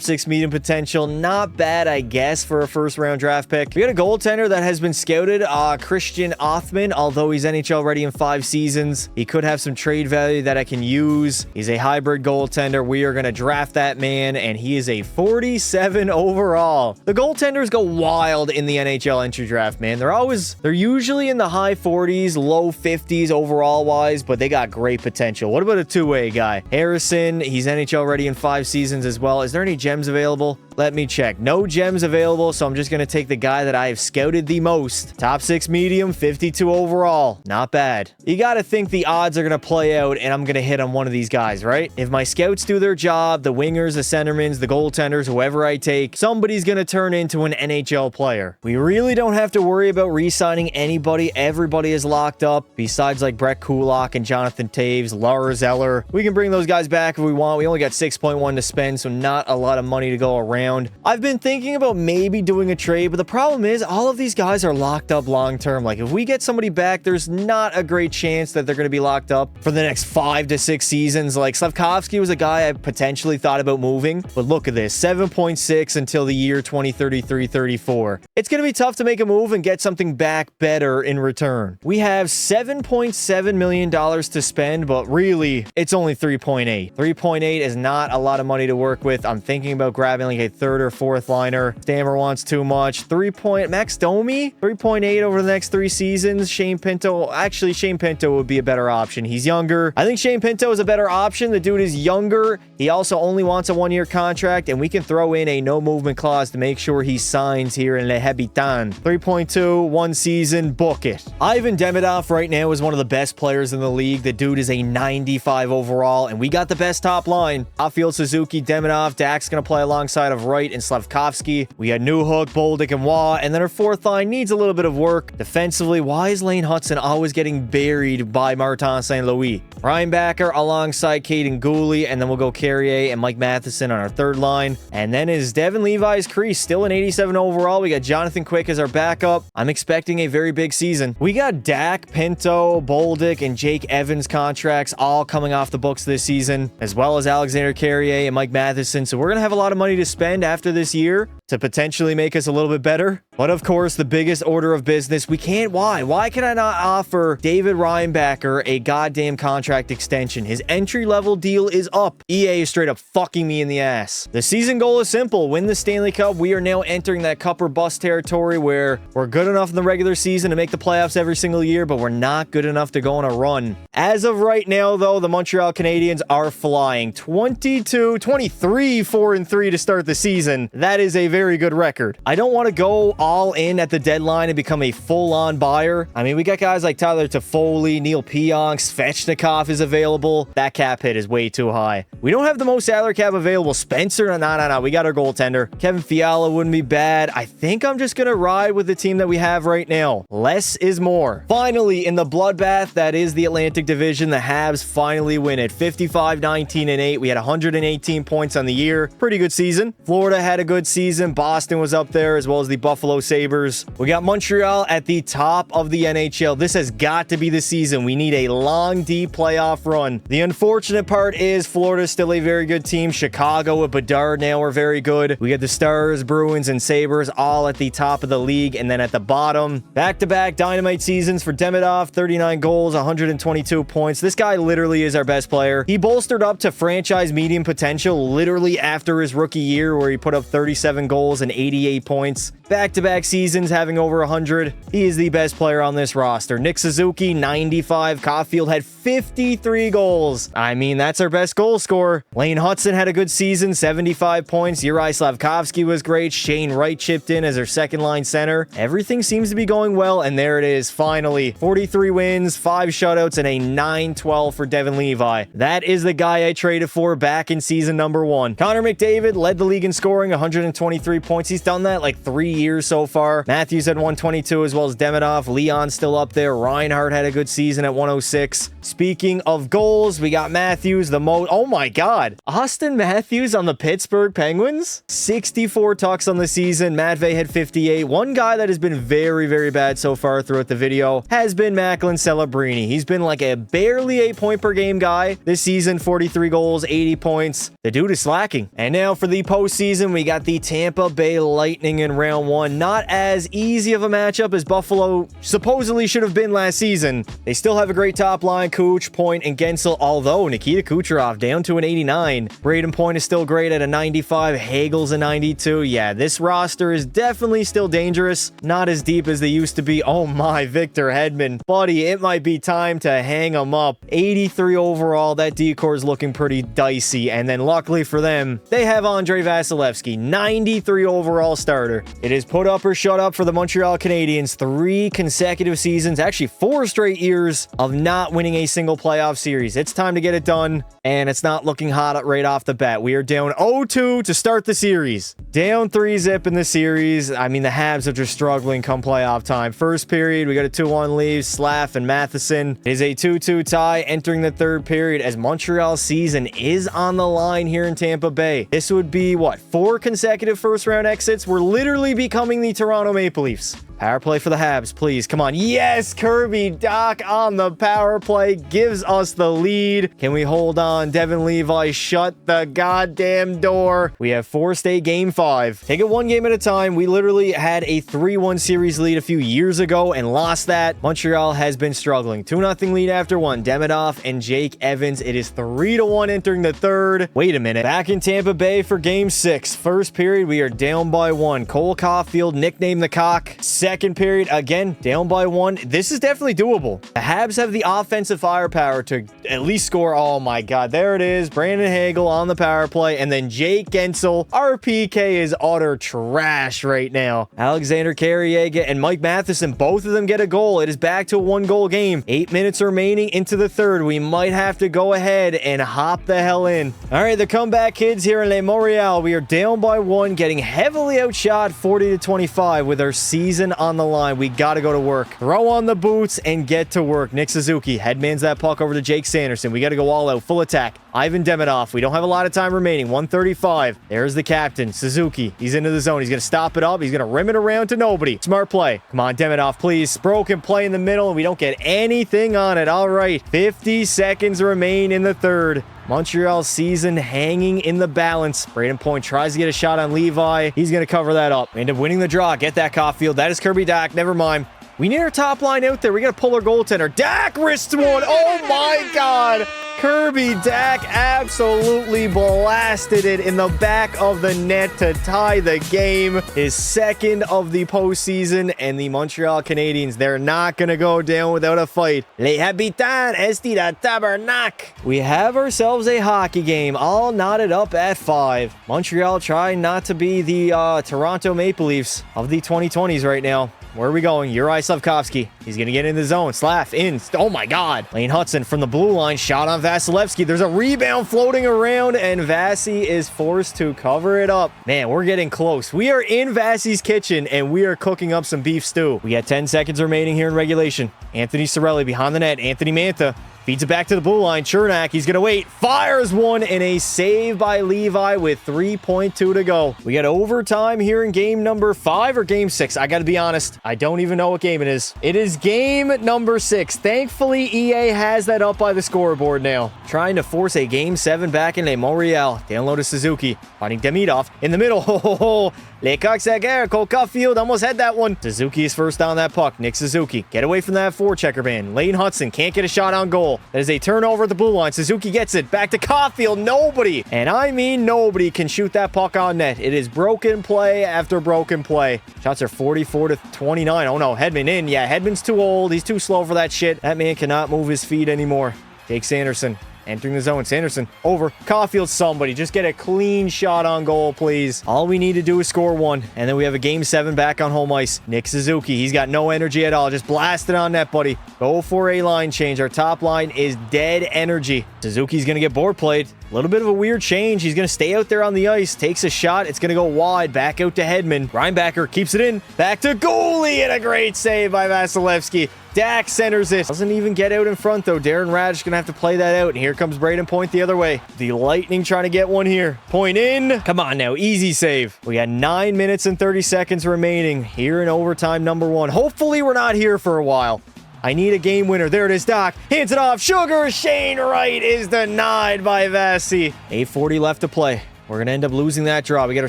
6 medium potential. Not bad, I guess, for a 1st round draft pick. We got a goaltender that has been scouted, Christian Othman, although he's NHL ready in 5 seasons, he could have some trade value that I can use. He's a hybrid goaltender. We are going to draft that man, and he is a 47 overall. The goaltenders go wild in the NHL entry draft, man. They're usually in the high 40s, low 50s overall wise, but they got great potential. What about a two-way guy? Harrison, he's NHL ready in 5 seasons as well. Is there any gems available? Let me check. No gems available, so I'm just going to take the guy that I have scouted the most. Top 6 medium, 52 overall. Not bad. You got to think the odds are going to play out, and I'm going to hit on one of these guys, right? If my scouts do their job, the wingers, the centermans, the goaltenders, whoever I take, somebody's going to turn into an NHL player. We really don't have to worry about re-signing anybody. Everybody is locked up, besides like Brett Kulak and Jonathan Taves, Lars Eller. We can bring those guys back if we want. We only got 6.1 to spend, so not a lot of money to go around. I've been thinking about maybe doing a trade, but the problem is all of these guys are locked up long term. Like if we get somebody back, there's not a great chance that they're going to be locked up for the next 5 to 6 seasons. Like Slavkovsky was a guy I potentially thought about moving, but look at this, 7.6 until the year 2033-34. It's going to be tough to make a move and get something back better in return. We have $7.7 million to spend, but really it's only 3.8. 3.8 is not a lot of money to work with. I'm thinking about grabbing like a 3rd or 4th liner. Stammer wants too much. Max Domi, 3.8 over the next 3 seasons. Shane Pinto, actually Shane Pinto would be a better option. He's younger. I think Shane Pinto is a better option. The dude is younger. He also only wants a 1-year contract, and we can throw in a no movement clause to make sure he signs here in Le Habitant. 3.2, 1 season, book it. Ivan Demidov right now is one of the best players in the league. The dude is a 95 overall, and we got the best top line. Outfield Suzuki, Demidov, Dak's going to play alongside of Wright and Slavkovsky. We got Newhook, Bolduc, and Waugh, and then our 4th line needs a little bit of work. Defensively, why is Lane Hudson always getting buried by Martin St. Louis? Ryan Backer alongside Caden Gooley, and then we'll go Carrier and Mike Matheson on our 3rd line. And then is Devin Levi's crease, still an 87 overall. We got Jonathan Quick as our backup. I'm expecting a very big season. We got Dak, Pinto, Bolduc, and Jake Evans contracts all coming off the books this season, as well as Alexander Carrier and Mike Matheson. So we're going to have a lot of money to spend after this year to potentially make us a little bit better. But of course, the biggest order of business, we can't. Why can I not offer David Reinbacher a goddamn contract extension? His entry-level deal is up. EA is straight up fucking me in the ass. The season goal is simple. Win the Stanley Cup. We are now entering that cup or bust territory where we're good enough in the regular season to make the playoffs every single year, but we're not good enough to go on a run. As of right now, though, the Montreal Canadiens are flying. 23, 4-3 to start the season. That is a very good record. I don't want to go all in at the deadline and become a full-on buyer. I mean, we got guys like Tyler Toffoli, Neil Pionk, Svechnikov is available. That cap hit is way too high. We don't have the most salary cap available. Spencer, no. We got our goaltender. Kevin Fiala wouldn't be bad. I think I'm just going to ride with the team that we have right now. Less is more. Finally, in the bloodbath that is the Atlantic Division, the Habs finally win it. 55-19-8. We had 118 points on the year. Pretty good season. Florida had a good season. Boston was up there, as well as the Buffalo Sabres. We got Montreal at the top of the NHL. This has got to be the season. We need a long, deep playoff run. The unfortunate part is Florida's still a very good team. Chicago with Bedard now are very good. We got the Stars, Bruins, and Sabres all at the top of the league. And then at the bottom, back-to-back dynamite seasons for Demidov. 39 goals, 122 points. This guy literally is our best player. He bolstered up to franchise medium potential literally after his rookie year, where he put up 37 goals and 88 points. Back-to-back seasons having over 100. He is the best player on this roster. Nick Suzuki, 95. Caulfield had 53 goals. I mean, that's our best goal scorer. Lane Hudson had a good season, 75 points. Uri Slavkovsky was great. Shane Wright chipped in as our second-line center. Everything seems to be going well, and there it is, finally. 43 wins, 5 shutouts, and a 9-12 for Devin Levi. That is the guy I traded for back in season number 1. Connor McDavid led the league in scoring, 123 points. He's done that like 3 years so far. Matthews had 122, as well as Demidov. Leon's still up there. Reinhart had a good season at 106. Speaking of goals, we got Matthews, the most... Oh my God. Austin Matthews on the Pittsburgh Penguins? 64 tucks on the season. Matvey had 58. One guy that has been very, very bad so far throughout the video has been Macklin Celebrini. He's been like a barely 8-point-per-game guy this season. 43 goals, 80 points. The dude is slacking. And now for the postseason, we got the Tampa Tampa Bay Lightning in round one. Not as easy of a matchup as Buffalo supposedly should have been last season. They still have a great top line, Kuch, Point, and Gensel, although Nikita Kucherov down to an 89. Braden Point is still great at a 95. Hagel's a 92. Yeah, this roster is definitely still dangerous. Not as deep as they used to be. Oh my, Victor Hedman. Buddy, it might be time to hang them up. 83 overall. That decor is looking pretty dicey. And then luckily for them, they have Andrei Vasilevsky, 93 overall starter. It is put up or shut up for the Montreal Canadiens. 3 consecutive seasons, actually 4 straight years of not winning a single playoff series. It's time to get it done, and it's not looking hot right off the bat. We are down 0-2 to start the series. Down 3-zip in the series. I mean, the Habs are just struggling come playoff time. First period, we got a 2-1 lead. Slav and Matheson. It is a 2-2 tie entering the third period as Montreal's season is on the line here in Tampa Bay. This would be, what, 4 consecutive first-round exits? We're literally becoming the Toronto Maple Leafs. Power play for the Habs, please. Come on. Yes, Kirby Dach on the power play gives us the lead. Can we hold on? Devin Levi, shut the goddamn door. We have forced a game 5. Take it one game at a time. We literally had a 3-1 series lead a few years ago and lost that. Montreal has been struggling. 2-0 lead after 1. Demidov and Jake Evans. It is 3-1 entering the third. Wait a minute. Back in Tampa Bay for game 6. First period, we are down by 1. Cole Caulfield, nicknamed the Cock. Second period, again, down by 1. This is definitely doable. The Habs have the offensive firepower to at least score. Oh my God, there it is. Brandon Hagel on the power play, and then Jake Gensel. Our PK is utter trash right now. Alexander Karriega and Mike Matheson, both of them get a goal. It is back to a 1-goal game. 8 minutes remaining into the third. We might have to go ahead and hop the hell in. All right, the comeback kids here in Le Montreal. We are down by 1, getting heavily outshot 40-25 with our season on the line. We got to go to work. Throw on the boots and get to work. Nick Suzuki headmans that puck over to Jake Sanderson. We got to go all out, full attack. Ivan Demidov. We don't have a lot of time remaining. 1:35. There's the captain, Suzuki. He's into the zone. He's going to stop it up. He's going to rim it around to nobody. Smart play. Come on, Demidov, please. Broken play in the middle, and we don't get anything on it. All right. 50 seconds remain in the third. Montreal's season hanging in the balance. Braden Point tries to get a shot on Levi. He's going to cover that up. We end up winning the draw. Get that, Caulfield. That is Kirby Dach. Never mind. We need our top line out there. We got to pull our goaltender. Dach wrists one. Oh my God. Kirby Dach absolutely blasted it in the back of the net to tie the game. His second of the postseason, and the Montreal Canadiens, they're not going to go down without a fight. Les habitants esti de tabernacle. We have ourselves a hockey game, all knotted up at 5. Montreal trying not to be the Toronto Maple Leafs of the 2020s right now. Where are we going? Uri Slavkovsky. He's going to get in the zone. Slav in. Oh, my God. Lane Hudson from the blue line. Shot on Vasilevsky. There's a rebound floating around, and Vasi is forced to cover it up. Man, we're getting close. We are in Vasi's kitchen, and we are cooking up some beef stew. We got 10 seconds remaining here in regulation. Anthony Cirelli behind the net. Anthony Mantha feeds it back to the blue line. Chernak, he's going to wait. Fires one, and a save by Levi with 3.2 to go. We got overtime here in game number 5 or game 6. I got to be honest. I don't even know what game it is. It is game number 6. Thankfully, EA has that up by the scoreboard now. Trying to force a game 7 back in Le Montreal. Download to Suzuki. Finding Demidov in the middle. Ho, ho, ho. Les Coxaguer. Cole Caulfield almost had that one. Suzuki is first on that puck. Nick Suzuki. Get away from that forechecker man. Lane Hudson can't get a shot on goal. That is a turnover at the blue line. Suzuki gets it. Back to Caulfield. Nobody, and I mean nobody, can shoot that puck on net. It is broken play after broken play. Shots are 44-29. Oh no, Hedman in. Yeah, Hedman's too old. He's too slow for that shit. That man cannot move his feet anymore. Jake Sanderson entering the zone. Sanderson over. Caulfield, somebody. Just get a clean shot on goal, please. All we need to do is score 1. And then we have a game 7 back on home ice. Nick Suzuki. He's got no energy at all. Just blast it on net, buddy. Go for a line change. Our top line is dead energy. Suzuki's going to get board played. A little bit of a weird change. He's going to stay out there on the ice. Takes a shot. It's going to go wide. Back out to Hedman. Reinbacker keeps it in. Back to goalie. And a great save by Vasilevsky. Dach centers it. Doesn't even get out in front, though. Darren Raddysh going to have to play that out. And here comes Braden Point the other way. The Lightning trying to get one here. Point in. Come on now. Easy save. We got 9 minutes and 30 seconds remaining here in overtime number 1. Hopefully, we're not here for a while. I need a game winner. There it is, Doc. Hands it off. Sugar Shane Wright is denied by Vasi. 8:40 left to play. We're going to end up losing that draw. We got our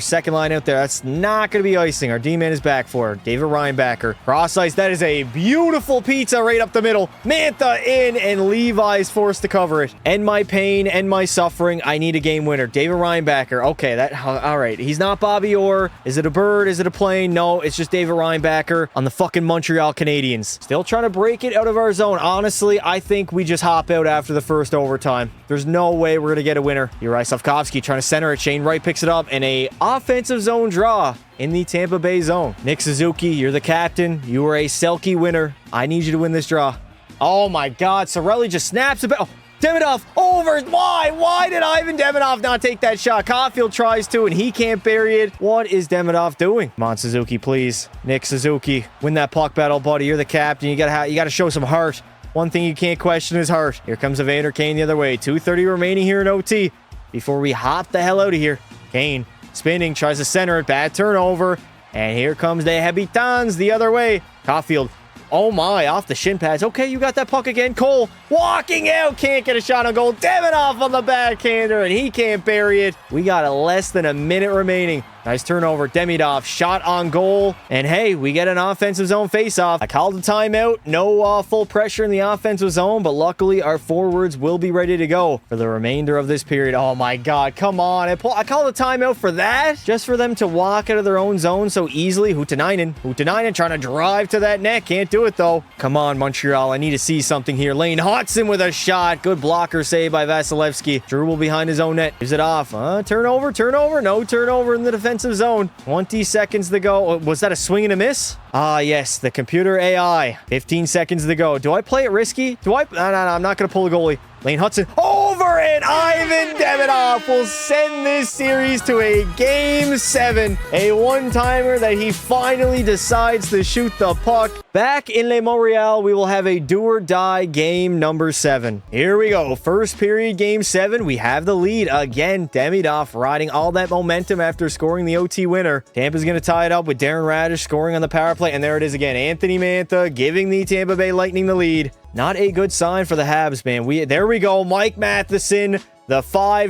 second line out there. That's not going to be icing. Our D-man is back for it. David Reinbacher. Cross ice. That is a beautiful pizza right up the middle. Mantha in, and Levi's forced to cover it. End my pain, end my suffering. I need a game winner. David Reinbacher. Okay, all right. He's not Bobby Orr. Is it a bird? Is it a plane? No, it's just David Reinbacher on the fucking Montreal Canadiens. Still trying to break it out of our zone. Honestly, I think we just hop out after the first overtime. There's no way we're going to get a winner. Uri Slavkovsky trying to center it. Shane Wright picks it up, and a offensive zone draw in the Tampa Bay zone. Nick Suzuki, you're the captain. You are a Selke winner. I need you to win this draw. Oh my God, Cirelli just snaps it back. Oh, Demidov over. Why? Why did Ivan Demidov not take that shot? Caulfield tries to, and he can't bury it. What is Demidov doing? Come on, Suzuki, please. Nick Suzuki, win that puck battle, buddy. You're the captain. You gotta show some heart. One thing you can't question is heart. Here comes Evander Kane the other way. 2:30 remaining here in OT before we hop the hell out of here. Kane spinning, tries to center it. Bad turnover. And here comes the Habitants the other way. Caulfield. Oh my, off the shin pads. Okay, you got that puck again. Cole walking out. Can't get a shot on goal. Demidov on the backhander, and he can't bury it. We got less than a minute remaining. Nice turnover. Demidov shot on goal. And hey, we get an offensive zone faceoff. I called a timeout. No full pressure in the offensive zone, but luckily our forwards will be ready to go for the remainder of this period. Oh my God, come on. I called a timeout for that? Just for them to walk out of their own zone so easily. Huuhtanainen trying to drive to that net. Can't do it though. Come on, Montreal. I need to see something here. Lane Hudson with a shot. Good blocker save by Vasilevsky. Dribble behind his own net. Gives it off. Turnover. No turnover in the defensive zone. 20 seconds to go. Was that a swing and a miss? Ah, yes, the computer AI. 15 seconds to go. Do I play it risky? No, I'm not going to pull a goalie. Lane Hudson over, and Ivan Demidov will send this series to a Game 7. A one-timer that he finally decides to shoot the puck. Back in Le Montreal, we will have a do-or-die game number 7. Here we go. First period, Game 7. We have the lead. Again, Demidov riding all that momentum after scoring the OT winner. Tampa's going to tie it up with Darren Radish scoring on the power play. And there it is again. Anthony Mantha giving the Tampa Bay Lightning the lead. Not a good sign for the Habs, man. There we go. Mike Matheson, the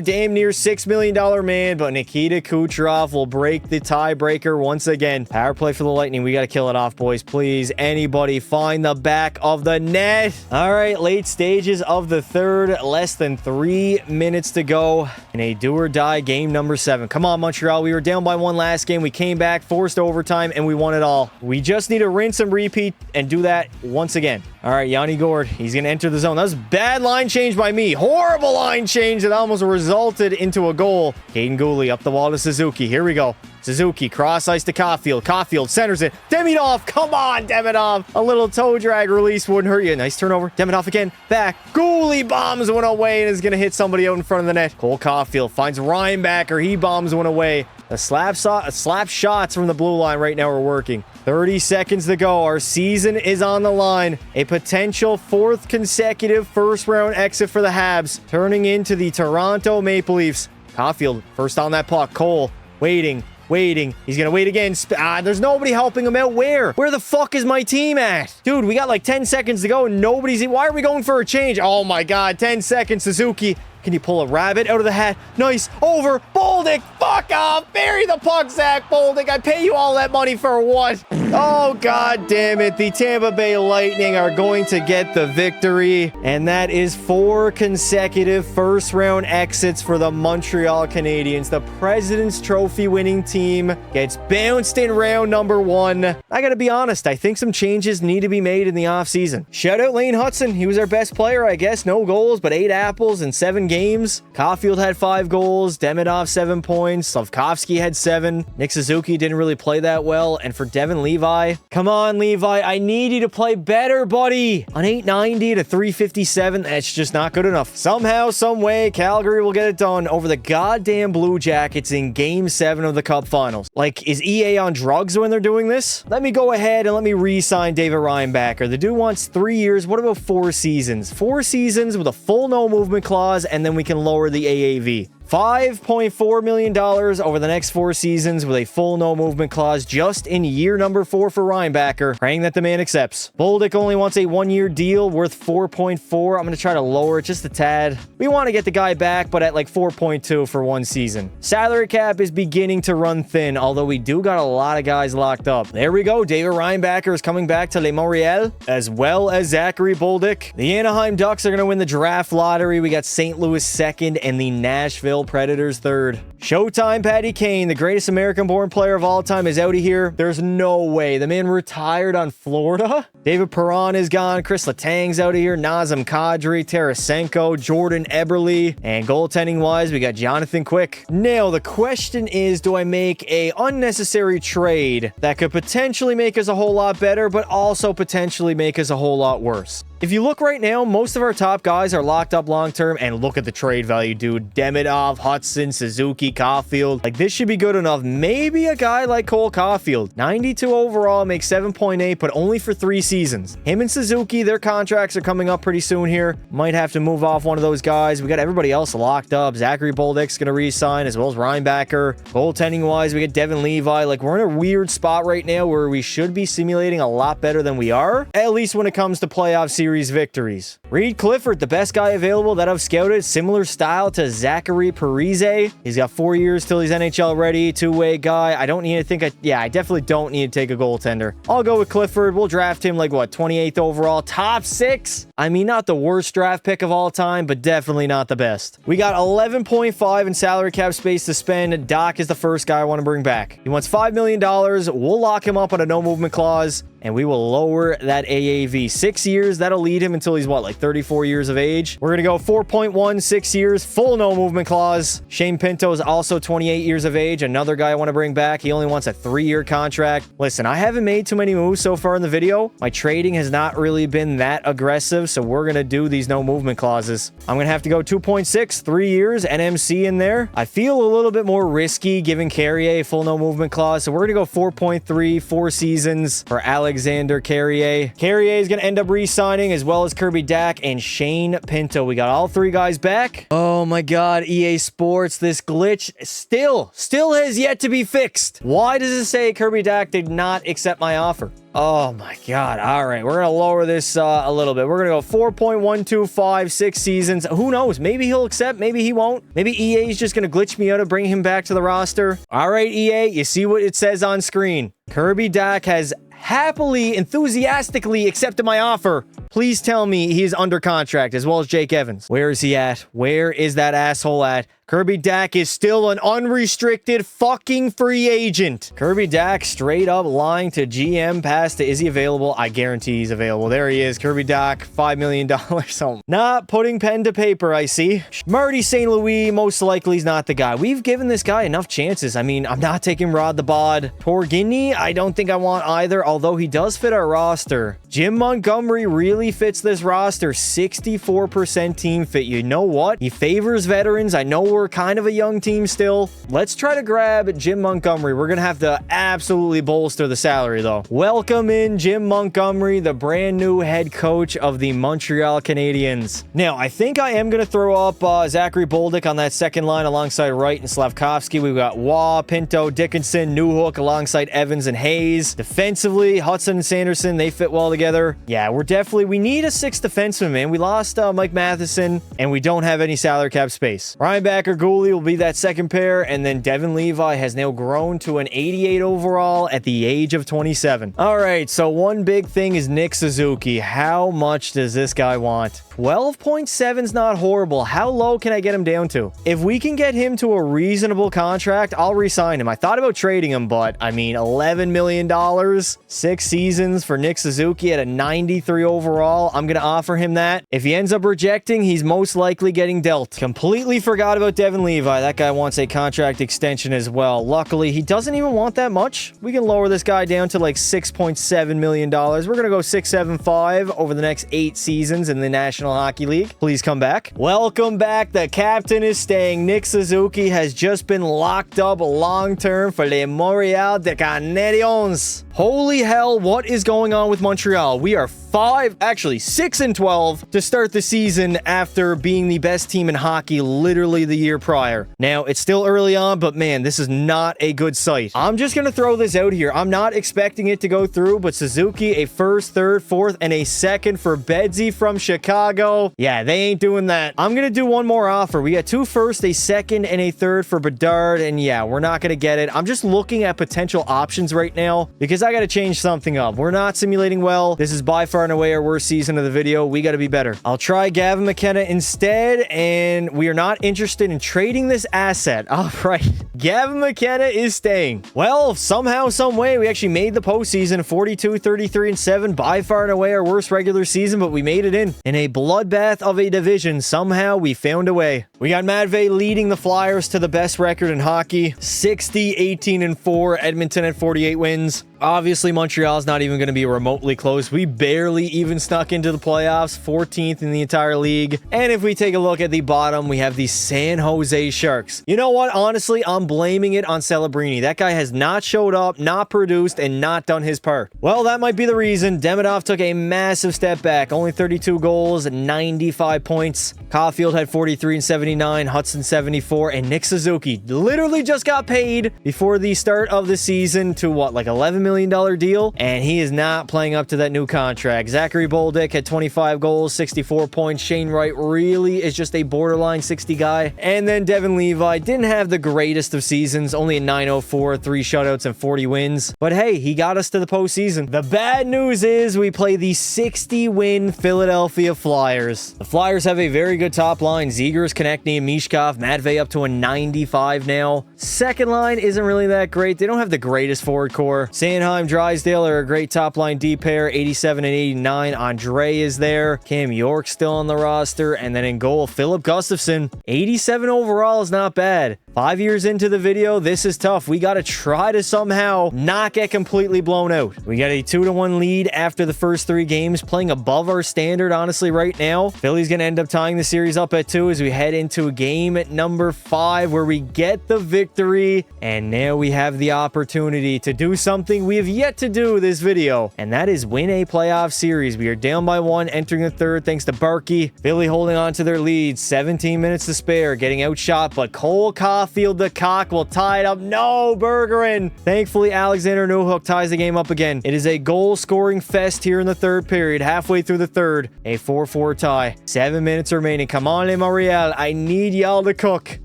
damn near $6 million man, but Nikita Kucherov will break the tiebreaker once again. Power play for the Lightning. We got to kill it off, boys. Please, anybody find the back of the net. All right, late stages of the third. Less than 3 minutes to go in a do-or-die game number 7. Come on, Montreal. We were down by 1 last game. We came back, forced overtime, and we won it all. We just need to rinse and repeat and do that once again. All right, Yanni Gourde. He's going to enter the zone. That was a bad line change by me. Horrible line change that almost resulted into a goal. Caden Gooley up the wall to Suzuki. Here we go. Suzuki, cross ice to Caulfield. Caulfield centers it. Demidov, come on, Demidov. A little toe drag release wouldn't hurt you. Nice turnover. Demidov again. Back. Gooley bombs one away and is going to hit somebody out in front of the net. Cole Caulfield finds Reinbacher. He bombs one away. The slap shots from the blue line right now are working. 30 seconds to go. Our season is on the line. A potential 4th consecutive first-round exit for the Habs, turning into the Toronto Maple Leafs. Caulfield, first on that puck. Cole, waiting. He's gonna wait again. There's nobody helping him out. Where the fuck is my team at? Dude, we got like 10 seconds to go and nobody's... Why are we going for a change? Oh my God, 10 seconds. Suzuki, can you pull a rabbit out of the hat? Nice. Over. Bolduc. Fuck off. Bury the puck, Zach Bolduc. I pay you all that money for what? Oh, God damn it. The Tampa Bay Lightning are going to get the victory. And that is 4 consecutive first-round exits for the Montreal Canadiens. The President's Trophy winning team gets bounced in round number 1. I gotta be honest. I think some changes need to be made in the offseason. Shout out Lane Hudson. He was our best player, I guess. No goals, but 8 apples in 7 games. Caulfield had 5 goals. Demidov 7 points. Slavkovsky had 7. Nick Suzuki didn't really play that well. And for Devin Levi, come on, Levi. I need you to play better, buddy. On 890 to 357, that's just not good enough. Somehow, some way, Calgary will get it done over the goddamn Blue Jackets in Game 7 of the Cup Finals. Like, is EA on drugs when they're doing this? Let me go ahead and let me re-sign David Reinbacher. The dude wants 3 years. What about 4 seasons? 4 seasons with a full no movement clause, and then we can lower the AAV. $5.4 million over the next 4 seasons with a full no movement clause just in year number 4 for Reinbacher. Praying that the man accepts. Bolduc only wants a 1-year deal worth 4.4. I'm going to try to lower it just a tad. We want to get the guy back, but at like 4.2 for 1 season. Salary cap is beginning to run thin, although we do got a lot of guys locked up. There we go. David Reinbacher is coming back to Montreal, as well as Zachary Bolduc. The Anaheim Ducks are going to win the draft lottery. We got St. Louis 2nd and the Nashville Predators 3rd. Showtime Patty Kane, the greatest American-born player of all time, is out of here. There's no way. The man retired on Florida. David Perron is gone. Chris Letang's out of here. Nazem Kadri, Tarasenko, Jordan Eberle. And goaltending-wise, we got Jonathan Quick. Now, the question is, do I make a unnecessary trade that could potentially make us a whole lot better, but also potentially make us a whole lot worse? If you look right now, most of our top guys are locked up long-term, and look at the trade value, dude. Demidov, Hudson, Suzuki, Caulfield. Like, this should be good enough. Maybe a guy like Cole Caulfield. 92 overall, makes 7.8, but only for 3 seasons. Him and Suzuki, their contracts are coming up pretty soon here. Might have to move off one of those guys. We got everybody else locked up. Zachary Bolduc's going to re-sign, as well as Reinbacher. Goaltending-wise, we get Devin Levi. Like, we're in a weird spot right now where we should be simulating a lot better than we are, at least when it comes to playoff series victories. Reed Clifford, the best guy available that I've scouted, similar style to Zachary Parise. He's got 4 years till he's NHL ready, 2-way guy. I don't need to think, I definitely don't need to take a goaltender. I'll go with Clifford. We'll draft him like, what, 28th overall, top 6? I mean, not the worst draft pick of all time, but definitely not the best. We got 11.5 in salary cap space to spend. Doc is the first guy I want to bring back. He wants $5 million. We'll lock him up on a no movement clause, and we will lower that AAV. 6 years, that'll lead him until he's, what, like 34 years of age? We're going to go 4.1, 6 years, full no movement clause. Shane Pinto is also 28 years of age. Another guy I want to bring back. He only wants a 3-year contract. Listen, I haven't made too many moves so far in the video. My trading has not really been that aggressive, so we're going to do these no movement clauses. I'm going to have to go 2.6, 3 years, NMC in there. I feel a little bit more risky giving Carrier a full no movement clause, so we're going to go 4.3, 4 seasons for Alexander Carrier. Carrier is going to end up re-signing, as well as Kirby Dack and Shane Pinto. We got all 3 guys back. Oh my god, EA Sports, this glitch still has yet to be fixed. Why does it say Kirby Dack did not accept my offer? Oh my god. All right, we're gonna lower this a little bit. We're gonna go 4.125, 6 seasons. Who knows? Maybe he'll accept, maybe he won't. Maybe EA is just gonna glitch me out and bring him back to the roster. All right, EA, you see what it says on screen. Kirby Dack has happily, enthusiastically accepted my offer. Please tell me he is under contract, as well as Jake Evans. Where is he at? Where is that asshole at? Kirby Dack is still an unrestricted fucking free agent. Kirby Dack straight up lying to GM Pasta. Is he available? I guarantee he's available. There he is. Kirby Dack, $5 million. So not putting pen to paper, I see. Marty St. Louis, most likely is not the guy. We've given this guy enough chances. I mean, I'm not taking Rod the Bod. Torgini, I don't think I want either, although he does fit our roster. Jim Montgomery really fits this roster. 64% team fit. You know what? He favors veterans. I know we're kind of a young team still. Let's try to grab Jim Montgomery. We're gonna have to absolutely bolster the salary, though. Welcome in Jim Montgomery, the brand new head coach of the Montreal Canadiens. Now, I think I am gonna throw up Zachary Bolduc on that second line alongside Wright and Slavkovsky. We've got Waugh, Pinto, Dickinson, Newhook alongside Evans and Hayes. Defensively, Hudson and Sanderson, they fit well together. Yeah, we need a 6th defenseman, man. We lost Mike Matheson, and we don't have any salary cap space. Reinbacher, Gooley will be that second pair, and then Devin Levi has now grown to an 88 overall at the age of 27. All right, so one big thing is Nick Suzuki. How much does this guy want? 12.7 is not horrible. How low can I get him down to? If we can get him to a reasonable contract, I'll re-sign him. I thought about trading him, but I mean, $11 million, 6 seasons for Nick Suzuki at a 93 overall. I'm going to offer him that. If he ends up rejecting, he's most likely getting dealt. Completely forgot about Devin Levi. That guy wants a contract extension as well. Luckily, he doesn't even want that much. We can lower this guy down to like $6.7 million. We're going to go 6.75 over the next 8 seasons in the National Hockey League. Please come back. Welcome back. The captain is staying. Nick Suzuki has just been locked up long-term for the Montreal Canadiens. Holy hell, what is going on with Montreal? We are 6-12 to start the season after being the best team in hockey literally the year prior. Now, it's still early on, but man, this is not a good sight. I'm just going to throw this out here. I'm not expecting it to go through, but Suzuki, a first, third, fourth, and a second for Bedsy from Chicago. Yeah, they ain't doing that. I'm going to do one more offer. We got 2 firsts, a second, and a third for Bedard, and yeah, we're not going to get it. I'm just looking at potential options right now because I got to change something up. We're not simulating well. This is by far and away our worst season of the video. We got to be better. I'll try Gavin McKenna instead, and we are not interested in trading this asset. All right. Gavin McKenna is staying. Well, somehow, some way, we actually made the postseason 42, 33, and 7. By far and away our worst regular season, but we made it in a bloodbath of a division. Somehow we found a way. We got Matvey leading the Flyers to the best record in hockey, 60, 18, and 4. Edmonton at 48 wins. Obviously, Montreal's not even going to be remotely close. We barely even snuck into the playoffs, 14th in the entire league. And if we take a look at the bottom, we have the San Jose Sharks. You know what? Honestly, I'm blaming it on Celebrini. That guy has not showed up, not produced, and not done his part. Well, that might be the reason. Demidov took a massive step back. Only 32 goals, 95 points. Caulfield had 43 and 79, Hudson 74, and Nick Suzuki literally just got paid before the start of the season to what, like $11 million deal? And he is not playing up to that new contract. Zachary Bolduc had 25 goals, 64 points. Shane Wright really is just a borderline 60 guy. And then Devin Levi didn't have the greatest of seasons, only a 904, 3 shutouts, and 40 wins. But hey, he got us to the postseason. The bad news is we play the 60-win Philadelphia Flyers. The Flyers have a very good top line. Zegers, Konechny, and Mishkov. Matvey up to a 95 now. Second line isn't really that great. They don't have the greatest forward core. Sanheim, Drysdale are a great top line D pair, 87 and 89. Andre is there. Cam York still on the roster. And then in goal, Philip Gustafson. 87 overall is not bad. 5 years into the video, this is tough. We got to try to somehow not get completely blown out. We got a 2-1 lead after the first 3 games, playing above our standard, honestly, right now. Philly's going to end up tying the series up at 2 as we head into game at number 5 where we get the victory. And now we have the opportunity to do something we have yet to do this video, and that is win a playoff series. We are down by 1 entering the third thanks to Barkey. Philly holding on to their lead, 17 minutes to spare, getting outshot, but Cole Caulfield, the cock, will tie it up. No, Bergeron. Thankfully, Alexander Newhook ties the game up again. It is a goal-scoring fest here in the third period. Halfway through the third, a 4-4 tie. 7 minutes remaining. Come on, Montreal. I need y'all to cook.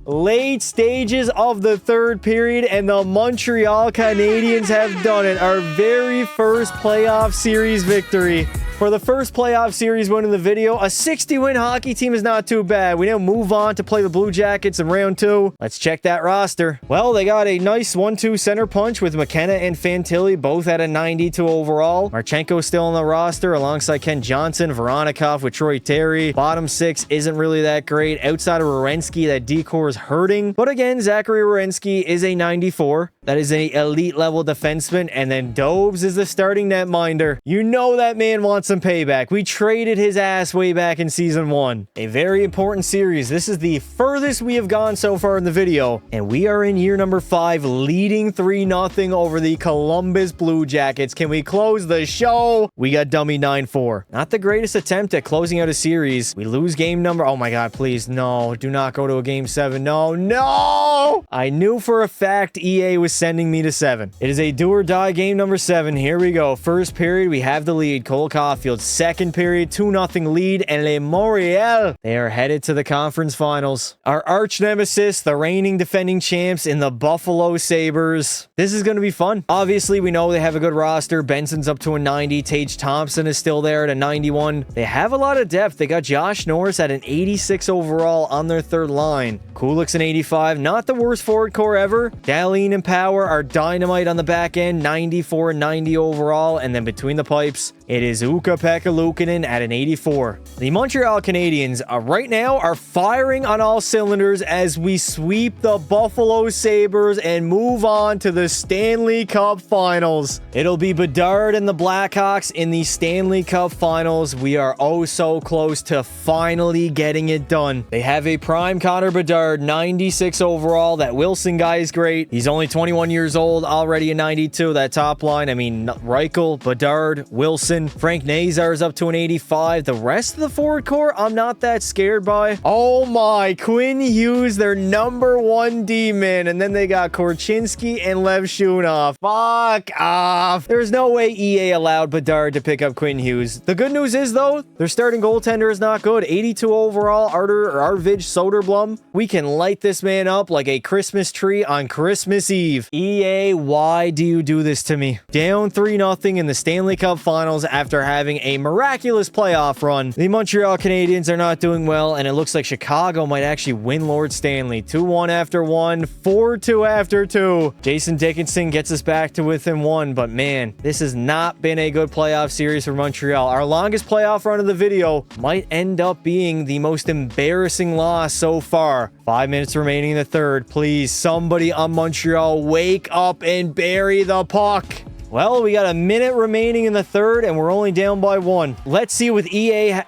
Late stages of the third period, and the Montreal Canadiens have done it. Our very first playoff series victory. For the first playoff series win in the video, a 60-win hockey team is not too bad. We now move on to play the Blue Jackets in round 2. Let's check that roster. Well, they got a nice 1-2 center punch with McKenna and Fantilli, both at a 92 overall. Marchenko still on the roster alongside Ken Johnson, Voronikov with Troy Terry. Bottom 6 isn't really that great. Outside of Werenski, that decor is hurting. But again, Zachary Werenski is a 94. That is an elite level defenseman. And then Dobes is the starting netminder. You know that man wants some payback. We traded his ass way back in season 1. A very important series. This is the furthest we have gone so far in the video. And we are in year number 5, leading 3-0 over the Columbus Blue Jackets. Can we close the show? We got dummy 9-4. Not the greatest attempt at closing out a series. We lose game number... Oh my god, please. No, do not go to a game 7. No, no! I knew for a fact EA was sending me to 7. It is a do or die game number 7. Here we go. First period, we have the lead. Cole Caulfield. Second period, 2-0 lead, and Les Montreal, they are headed to the conference finals. Our arch nemesis, the reigning defending champs in the Buffalo Sabres. This is going to be fun. Obviously, we know they have a good roster. Benson's up to a 90. Tage Thompson is still there at a 91. They have a lot of depth. They got Josh Norris at an 86 overall on their third line. Kulik's an 85. Not the worst forward core ever. Dahlin and Power are dynamite on the back end. 94 and 90 overall. And then between the pipes, it is Ukko-Pekka Luukkonen at an 84. The Montreal Canadiens right now are firing on all cylinders as we sweep the Buffalo Sabres and move on to the Stanley Cup Finals. It'll be Bedard and the Blackhawks in the Stanley Cup Finals. We are oh so close to finally getting it done. They have a prime Connor Bedard, 96 overall. That Wilson guy is great. He's only 21 21 years old, already a 92. That top line, I mean, Reichel, Bedard, Wilson, Frank Nazar is up to an 85. The rest of the forward core, I'm not that scared by. Oh my, Quinn Hughes, their number 1 D-man. And then they got Korchinski and Lev Shunov. Fuck off. There's no way EA allowed Bedard to pick up Quinn Hughes. The good news is, though, their starting goaltender is not good. 82 overall, Arvid Soderblom. We can light this man up like a Christmas tree on Christmas Eve. EA, why do you do this to me? Down 3-0 in the Stanley Cup Finals after having a miraculous playoff run. The Montreal Canadiens are not doing well, and it looks like Chicago might actually win Lord Stanley. 2-1 after 1, 4-2 after 2. Jason Dickinson gets us back to within 1, but man, this has not been a good playoff series for Montreal. Our longest playoff run of the video might end up being the most embarrassing loss so far. 5 minutes remaining in the third. Please, somebody on Montreal, wake up and bury the puck. Well, we got a minute remaining in the third, and we're only down by 1. Let's see what EA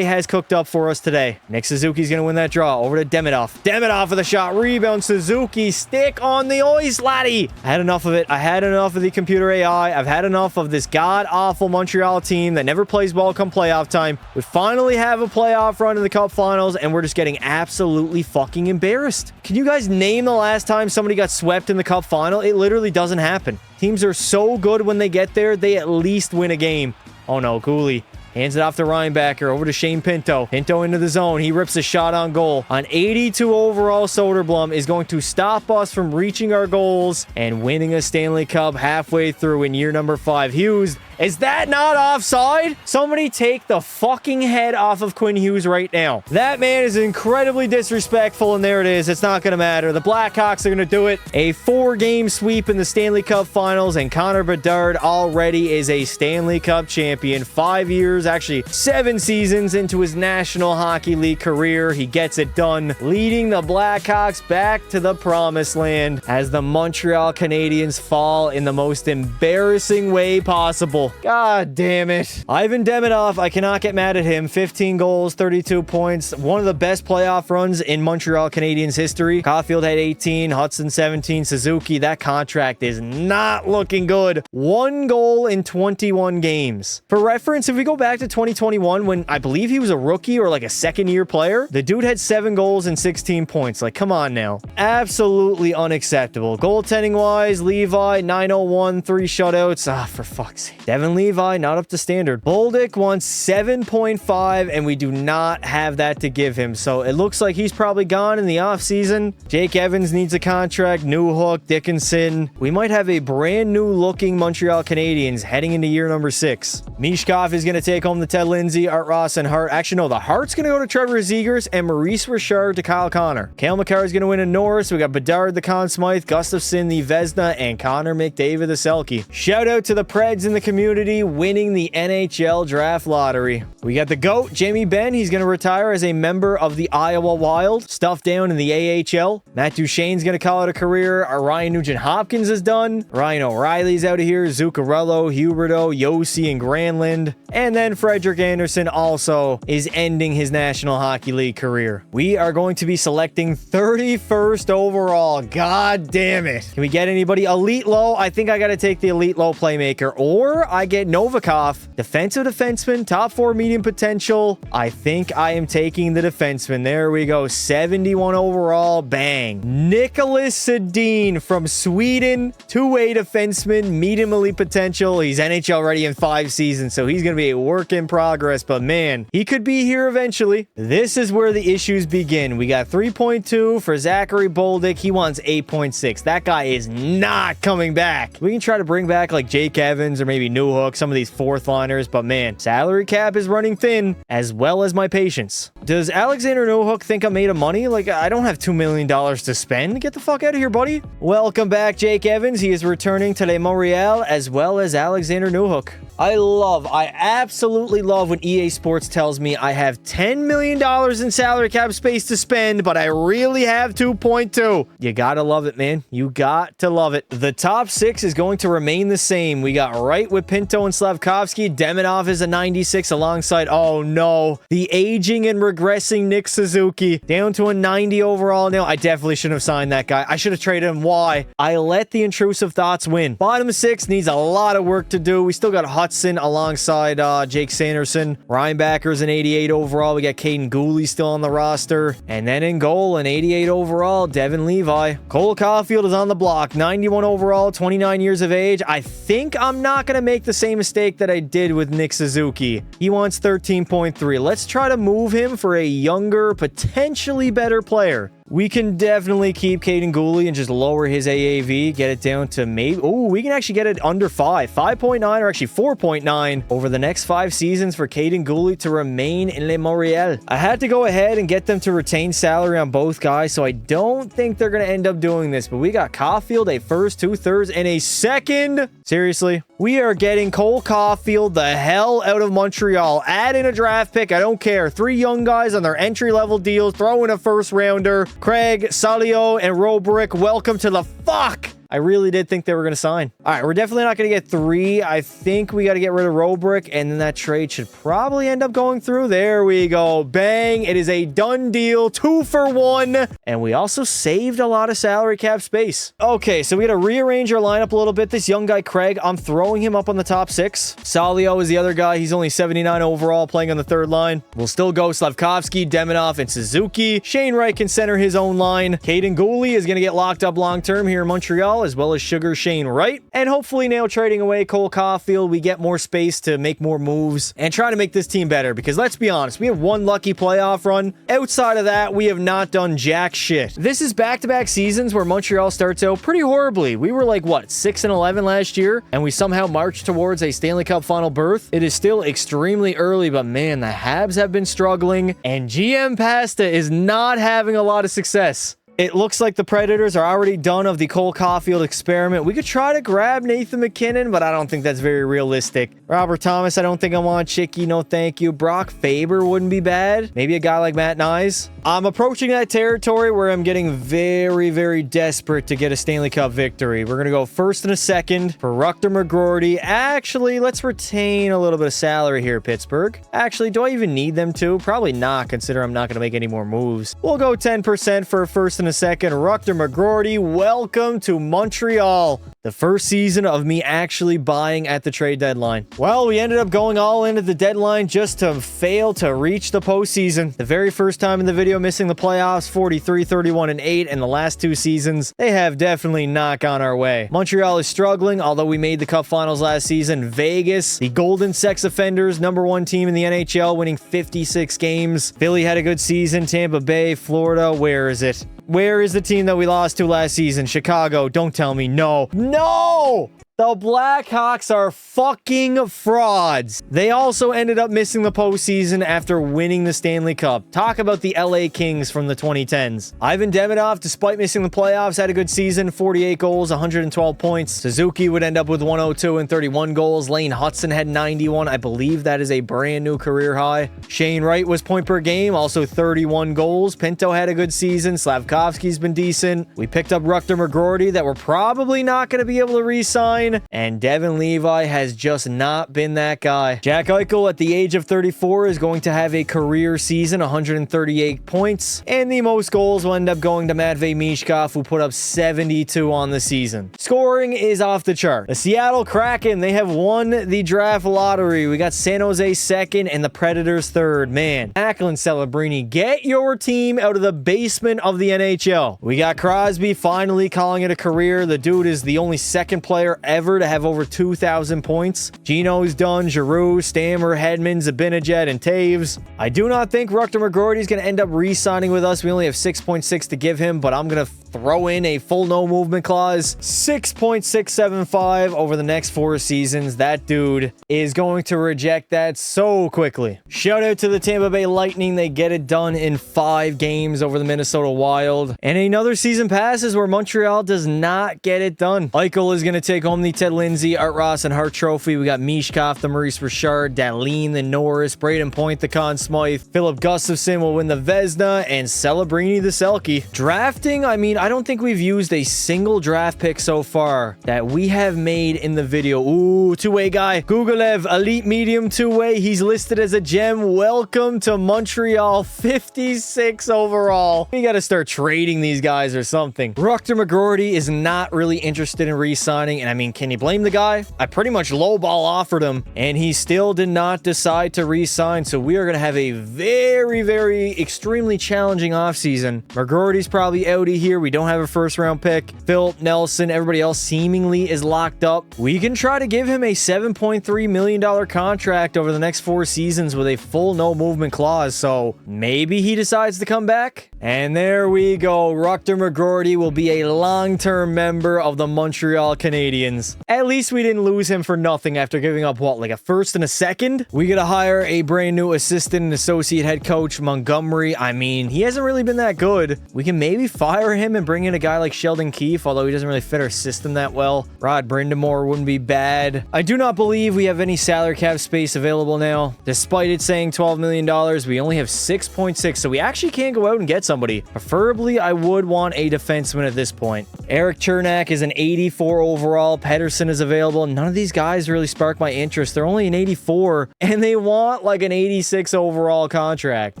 has cooked up for us today. Nick Suzuki's going to win that draw. Over to Demidov. Demidov with a shot. Rebound. Suzuki. Stick on the ice, laddie. I had enough of it. I had enough of the computer AI. I've had enough of this god-awful Montreal team that never plays ball come playoff time. We finally have a playoff run in the Cup Finals, and we're just getting absolutely fucking embarrassed. Can you guys name the last time somebody got swept in the Cup Final? It literally doesn't happen. Teams are so good when they get there, they at least win a game. Oh no, Cooley hands it off to Reinbacher, over to Shane Pinto. Pinto into the zone. He rips a shot on goal. On 82 overall, Soderblom is going to stop us from reaching our goals and winning a Stanley Cup halfway through in year number 5. Hughes, is that not offside? Somebody take the fucking head off of Quinn Hughes right now. That man is incredibly disrespectful, and there it is. It's not going to matter. The Blackhawks are going to do it. A 4-game sweep in the Stanley Cup Finals, and Connor Bedard already is a Stanley Cup champion. 5 years, actually 7 seasons into his National Hockey League career. He gets it done, leading the Blackhawks back to the promised land as the Montreal Canadiens fall in the most embarrassing way possible. God damn it. Ivan Demidov, I cannot get mad at him. 15 goals, 32 points. One of the best playoff runs in Montreal Canadiens history. Caulfield had 18, Hudson 17, Suzuki. That contract is not looking good. 1 goal in 21 games. For reference, if we go back to 2021, when I believe he was a rookie or like a second-year player, the dude had 7 goals and 16 points. Like, come on now. Absolutely unacceptable. Goaltending-wise, Levi, 901, 3 shutouts. Ah, for fuck's sake. Devin Levi, not up to standard. Bolduc wants 7.5, and we do not have that to give him. So it looks like he's probably gone in the offseason. Jake Evans needs a contract. Newhook, Dickinson. We might have a brand new looking Montreal Canadiens heading into year number 6. Mishkov is going to take home the Ted Lindsay, Art Ross, and Hart. Actually, no, the Hart's going to go to Trevor Zegers and Maurice Richard to Kyle Connor. Cale Makar is going to win a Norris. We got Bedard the Conn Smythe, Gustafsson the Vezina, and Connor McDavid the Selke. Shout out to the Preds in the community winning the NHL draft lottery. We got the GOAT, Jamie Benn. He's going to retire as a member of the Iowa Wild. Stuff down in the AHL. Matt Duchene's going to call it a career. Our Ryan Nugent-Hopkins is done. Ryan O'Reilly's out of here. Zuccarello, Huberto, Yossi, and Granlund. And then Frederik Anderson also is ending his National Hockey League career. We are going to be selecting 31st overall. God damn it. Can we get anybody? Elite low? I think I got to take the elite low playmaker. Or I get Novikov, defensive defenseman, top 4 medium potential. I think I am taking the defenseman. There we go. 71 overall. Bang. Nicholas Sedin from Sweden, 2-way defenseman, medium elite potential. He's NHL ready in 5 seasons, so he's going to be a work in progress, but man, he could be here eventually. This is where the issues begin. We got 3.2 for Zachary Bolduc. He wants 8.6. That guy is not coming back. We can try to bring back like Jake Evans or maybe Newhook, some of these 4th liners, but man, salary cap is running thin, as well as my patience. Does Alexander Newhook think I'm made of money? Like, I don't have $2 million to spend. Get the fuck out of here, buddy. Welcome back, Jake Evans. He is returning to Montreal, as well as Alexander Newhook. I absolutely love when EA Sports tells me I have $10 million in salary cap space to spend, but I really have 2.2. You gotta love it, man. You got to love it. The top 6 is going to remain the same. We got Wright with Pinto and Slavkovsky. Demidov is a 96 alongside, oh no, the aging and regressing Nick Suzuki down to a 90 overall. Now, I definitely shouldn't have signed that guy. I should have traded him. Why? I let the intrusive thoughts win. Bottom 6 needs a lot of work to do. We still got Hudson alongside Jake Sanderson. Reinbacker's an 88 overall. We got Caden Gooley still on the roster. And then in goal, an 88 overall, Devin Levi. Cole Caulfield is on the block. 91 overall, 29 years of age. I think I'm not going to make the same mistake that I did with Nick Suzuki. He wants 13.3. Let's try to move him for a younger, potentially better player. We can definitely keep Caden Gooley and just lower his AAV, get it down to maybe... Oh, we can actually get it under 5. 5.9 or actually 4.9 over the next 5 seasons for Caden Gooley to remain in Le Montreal. I had to go ahead and get them to retain salary on both guys, so I don't think they're going to end up doing this. But we got Caulfield, a first, 2/3, and a second. Seriously? We are getting Cole Caulfield the hell out of Montreal. Add in a draft pick. I don't care. 3 young guys on their entry-level deals. Throw in a first rounder. Craig, Salio, and Robrick, welcome to the fuck. I really did think they were going to sign. All right, we're definitely not going to get 3. I think we got to get rid of Robrick, and then that trade should probably end up going through. There we go. Bang. It is a done deal. 2 for 1. And we also saved a lot of salary cap space. Okay, so we got to rearrange our lineup a little bit. This young guy, Craig, I'm throwing him up on the top 6. Salio is the other guy. He's only 79 overall, playing on the 3rd line. We'll still go Slavkovsky, Demidov, and Suzuki. Shane Wright can center his own line. Caden Gooley is going to get locked up long-term here in Montreal, as well as Sugar Shane Wright. And hopefully now trading away Cole Caulfield, we get more space to make more moves and try to make this team better, because let's be honest, we have 1 lucky playoff run. Outside of that, we have not done jack shit. This is back-to-back seasons where Montreal starts out pretty horribly. We were like, what, 6-11 last year, and we somehow marched towards a Stanley Cup final berth. It is still extremely early, but man, the Habs have been struggling, and GM Pasta is not having a lot of success. It looks like the Predators are already done of the Cole Caulfield experiment. We could try to grab Nathan McKinnon, but I don't think that's very realistic. Robert Thomas, I don't think I want. Chicky, no thank you. Brock Faber wouldn't be bad. Maybe a guy like Matt Nyes. I'm approaching that territory where I'm getting very, very desperate to get a Stanley Cup victory. We're going to go first and a second for Rutger McGroarty. Actually, let's retain a little bit of salary here, Pittsburgh. Actually, do I even need them to? Probably not, considering I'm not going to make any more moves. We'll go 10% for a first and a second. Rutger McGroarty, welcome to Montreal. The first season of me actually buying at the trade deadline. Well, we ended up going all in at the deadline just to fail to reach the postseason. The very first time in the video missing the playoffs, 43, 31, and 8, and the last 2 seasons, they have definitely not gone our way. Montreal is struggling, although we made the Cup Finals last season. Vegas, the Golden Sex Offenders, #1 team in the NHL, winning 56 games. Philly had a good season. Tampa Bay, Florida, where is it? Where is the team that we lost to last season? Chicago, don't tell me. No. No! The Blackhawks are fucking frauds. They also ended up missing the postseason after winning the Stanley Cup. Talk about the LA Kings from the 2010s. Ivan Demidov, despite missing the playoffs, had a good season. 48 goals, 112 points. Suzuki would end up with 102 and 31 goals. Lane Hudson had 91. I believe that is a brand new career high. Shane Wright was point per game, also 31 goals. Pinto had a good season. Slavkovsky's been decent. We picked up Rutger McGroarty that we're probably not going to be able to re-sign. And Devin Levi has just not been that guy. Jack Eichel at the age of 34 is going to have a career season, 138 points. And the most goals will end up going to Matvei Mishkov, who put up 72 on the season. Scoring is off the chart. The Seattle Kraken, they have won the draft lottery. We got San Jose second and the Predators third. Man, Macklin Celebrini, get your team out of the basement of the NHL. We got Crosby finally calling it a career. The dude is the only second player ever to have over 2,000 points. Gino's done. Giroux, Stammer, Hedman, Zibanejad, and Taves. I do not think Rutger McGroarty is going to end up re-signing with us. We only have 6.6 to give him, but I'm going to throw in a full no movement clause. 6.675 over the next 4 seasons. That dude is going to reject that so quickly. Shout out to the Tampa Bay Lightning. They get it done in 5 games over the Minnesota Wild. And another season passes where Montreal does not get it done. Eichel is going to take home the the Ted Lindsay, Art Ross, and Hart Trophy. We got Mishkov, the Maurice Richard, Dahlin, the Norris, Braden Point, the Conn Smythe, Philip Gustafson will win the Vezina, and Celebrini the Selke. Drafting, I mean, I don't think we've used a single draft pick so far that we have made in the video. Ooh, two-way guy. Gugolev, elite medium two-way. He's listed as a gem. Welcome to Montreal, 56 overall. We got to start trading these guys or something. Rutger McGroarty is not really interested in re-signing, and I mean, can you blame the guy? I pretty much lowball offered him, and he still did not decide to re-sign, so we are going to have a very extremely challenging offseason. McGroarty's probably outie here. We don't have a first-round pick. Philip, Nelson, everybody else seemingly is locked up. We can try to give him a $7.3 million contract over the next 4 seasons with a full no-movement clause, so maybe he decides to come back. And there we go. Rutger McGroarty will be a long-term member of the Montreal Canadiens. At least we didn't lose him for nothing after giving up, what, like a first and a second? We gotta hire a brand new assistant and associate head coach, Montgomery. I mean, he hasn't really been that good. We can maybe fire him and bring in a guy like Sheldon Keefe, although he doesn't really fit our system that well. Rod Brindamore wouldn't be bad. I do not believe we have any salary cap space available now. Despite it saying $12 million, we only have 6.6, so we actually can't go out and get somebody. Preferably, I would want a defenseman at this point. Eric Chernak is an 84 overall. Pedersen is available. None of these guys really spark my interest. They're only an 84, and they want like an 86 overall contract.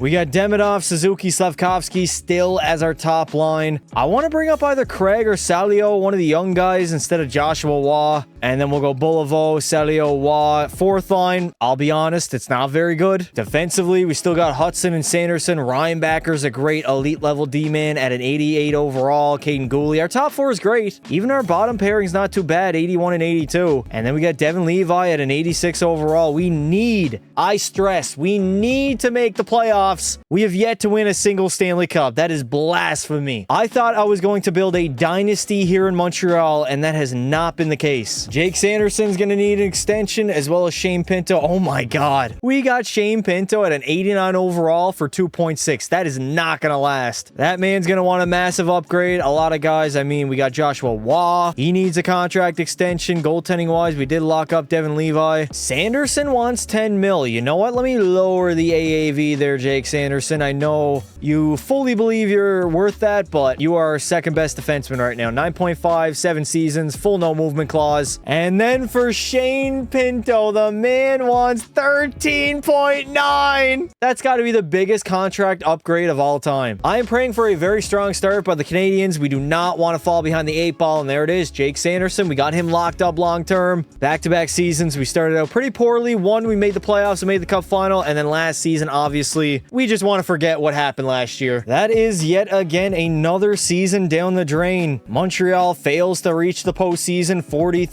We got Demidov, Suzuki, Slavkovsky still as our top line. I want to bring up either Craig or Salio, one of the young guys, instead of Joshua Waugh. And then we'll go Bulevo, Salio, Waugh. Fourth line, I'll be honest, it's not very good. Defensively, we still got Hudson and Sanderson. Reinbacker's a great elite level D-man at an 88 overall. Caden Gooley. Our top 4 is great. Even our bottom pairing's not too bad, 81 and 82. And then we got Devin Levi at an 86 overall. We need, I stress, we need to make the playoffs. We have yet to win a single Stanley Cup. That is blasphemy. I thought I was going to build a dynasty here in Montreal, and that has not been the case. Jake Sanderson's going to need an extension, as well as Shane Pinto. Oh my God. We got Shane Pinto at an 89 overall for 2.6. That is not going to last. That man's going to want a massive upgrade. A lot of guys, I mean, we got Joshua Waugh. He needs a contract extension. Goaltending-wise, we did lock up Devin Levi. Sanderson wants 10 mil. You know what? Let me lower the AAV there, Jake Sanderson. I know you fully believe you're worth that, but you are our second best defenseman right now. 9.5, 7 seasons, full no movement clause. And then for Shane Pinto, the man wants 13.9. That's got to be the biggest contract upgrade of all time. I am praying for a very strong start by the Canadiens. We do not want to fall behind the 8 ball, and there it is. Jake Sanderson, we got him locked up long term. Back-to-back seasons, we started out pretty poorly. One, we made the playoffs and made the cup final, and then last season, obviously, we just want to forget what happened last year. That is yet again another season down the drain. Montreal fails to reach the postseason.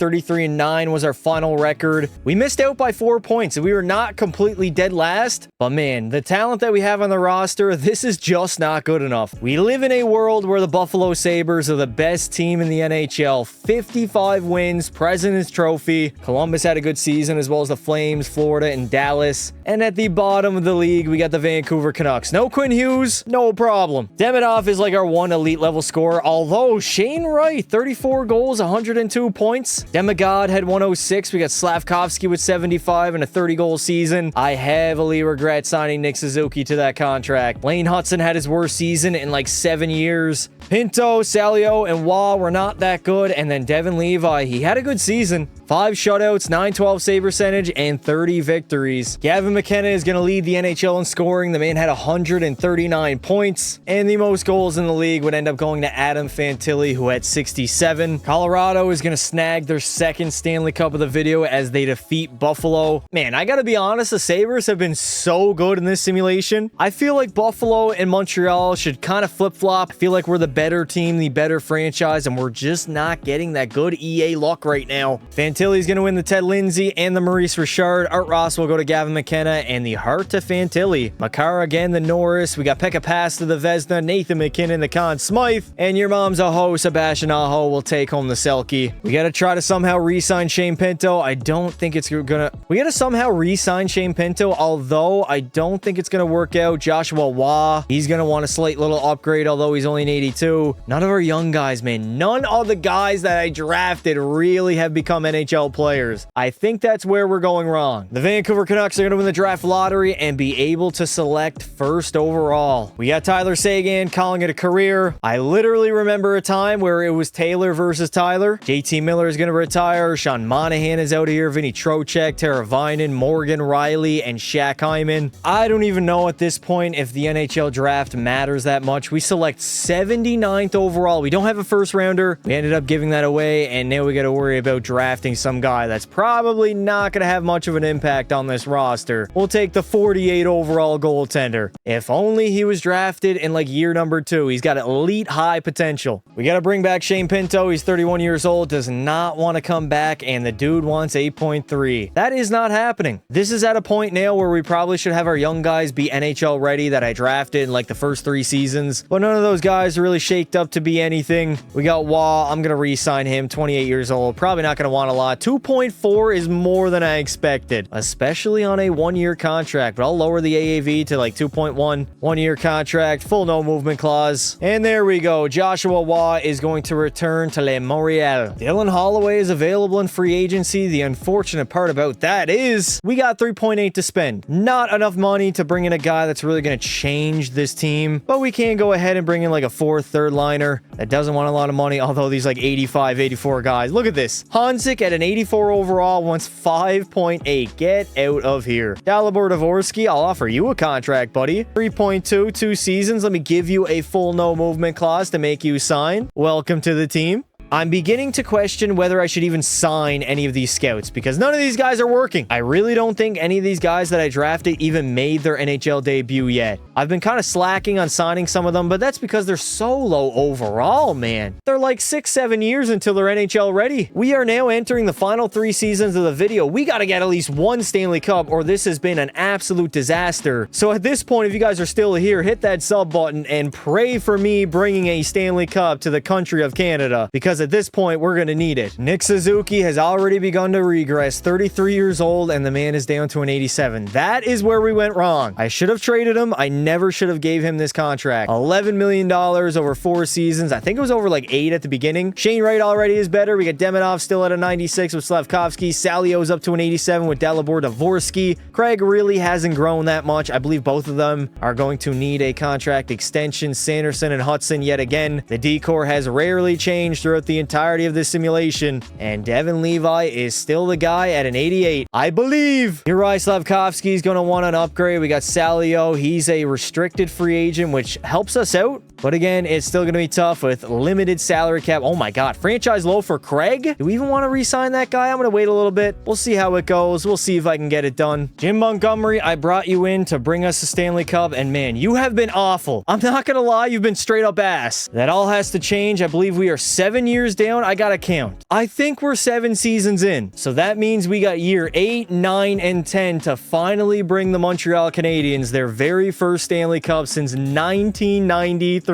33-9 was our final record. We missed out by 4 points, and we were not completely dead last, but man, the talent that we have on the roster, this is just not good enough. We live in a world where the Buffalo Sabres are the best team in the NHL. 55 wins, President's Trophy. Columbus had a good season, as well as the Flames, Florida, and Dallas. And at the bottom of the league, we got the Vancouver Canucks. No Quinn Hughes, no problem. Demidov is like our one elite level scorer, although Shane Wright, 34 goals, 102 points. Demigod had 106. We got Slavkovsky with 75 and a 30-goal season. I heavily regret signing Nick Suzuki to that contract. Lane Hudson had his worst season in like 7 years. Pinto, Salio, and Waugh were not that good. And then Devin Levi, he had a good season. 5 shutouts, 912 save percentage, and 30 victories. Gavin McKenna is going to lead the NHL in scoring. The man had 139 points, and the most goals in the league would end up going to Adam Fantilli, who had 67. Colorado is going to snag their second Stanley Cup of the video as they defeat Buffalo. Man, I got to be honest, the Sabres have been so good in this simulation. I feel like Buffalo and Montreal should kind of flip-flop. I feel like we're the better team, the better franchise, and we're just not getting that good EA luck right now. Fantilli Fantilli's going to win the Ted Lindsay and the Maurice Richard. Art Ross will go to Gavin McKenna and the Hart to Fantilli. Makar again, the Norris. We got Pekka Pasta, the Vesna, Nathan McKinnon, the Conn Smythe, and your mom's a ho, Sebastian Aho will take home the Selke. We got to try to somehow re-sign Shane Pinto. I don't think it's gonna... We got to somehow re-sign Shane Pinto, although I don't think it's gonna work out. Joshua Waugh, he's gonna want a slight little upgrade, although he's only an 82. None of our young guys, man. None of the guys that I drafted really have become NHL players. I think that's where we're going wrong. The Vancouver Canucks are gonna win the draft lottery and be able to select first overall. We got Tyler Seguin calling it a career. I literally remember a time where it was Taylor versus Tyler. JT Miller is gonna retire. Sean Monahan is out of here. Vinny Trocheck, Tara Vinen, Morgan Riley, and Shaq Hyman. I don't even know at this point if the NHL draft matters that much. We select 79th overall. We don't have a first rounder. We ended up giving that away, and now we got to worry about drafting some guy that's probably not going to have much of an impact on this roster. We'll take the 48 overall goaltender. If only he was drafted in like year number 2. He's got elite high potential. We got to bring back Shane Pinto. He's 31 years old, does not want to come back, and the dude wants 8.3. That is not happening. This is at a point now where we probably should have our young guys be NHL ready that I drafted in like the first 3 seasons, but none of those guys are really shaped up to be anything. We got Waugh. I'm going to re-sign him, 28 years old. Probably not going to want a lot. 2.4 is more than I expected, especially on a 1-year contract, but I'll lower the AAV to like 2.1. 1-year contract, full no movement clause. And there we go. Joshua Waugh is going to return to Le Montreal. Dylan Holloway is available in free agency. The unfortunate part about that is we got 3.8 to spend. Not enough money to bring in a guy that's really going to change this team, but we can go ahead and bring in like a 4th third liner that doesn't want a lot of money, although these like 85, 84 guys. Look at this. Hanzik at an 84 overall wants 5.8. Get out of here. Dalibor Dvorsky, I'll offer you a contract, buddy. 3.2, 2 seasons. Let me give you a full no movement clause to make you sign. Welcome to the team. I'm beginning to question whether I should even sign any of these scouts because none of these guys are working. I really don't think any of these guys that I drafted even made their NHL debut yet. I've been kind of slacking on signing some of them, but that's because they're so low overall, man. They're like 6-7 years until they're NHL ready. We are now entering the final 3 seasons of the video. We got to get at least 1 Stanley Cup or this has been an absolute disaster. So at this point, if you guys are still here, hit that sub button and pray for me bringing a Stanley Cup to the country of Canada because at this point, we're going to need it. Nick Suzuki has already begun to regress, 33 years old, and the man is down to an 87. That is where we went wrong. I should have traded him. I never should have gave him this contract. $11 million over 4 seasons. I think it was over like 8 at the beginning. Shane Wright already is better. We got Demonov still at a 96 with Slavkovsky. Salio's up to an 87 with Dalibor Dvorsky. Craig really hasn't grown that much. I believe both of them are going to need a contract extension. Sanderson and Hudson yet again. The decor has rarely changed throughout the entirety of this simulation, and Devin Levi is still the guy at an 88. I believe Uri Slavkovsky is going to want an upgrade. We got Salio. He's a restricted free agent, which helps us out. But again, it's still going to be tough with limited salary cap. Oh my God. Franchise low for Craig? Do we even want to re-sign that guy? I'm going to wait a little bit. We'll see how it goes. We'll see if I can get it done. Jim Montgomery, I brought you in to bring us a Stanley Cup, and man, you have been awful. I'm not going to lie. You've been straight up ass. That all has to change. I believe we are 7 years down. I got to count. I think we're 7 seasons in. So that means we got year 8, 9, and 10 to finally bring the Montreal Canadiens their very first Stanley Cup since 1993.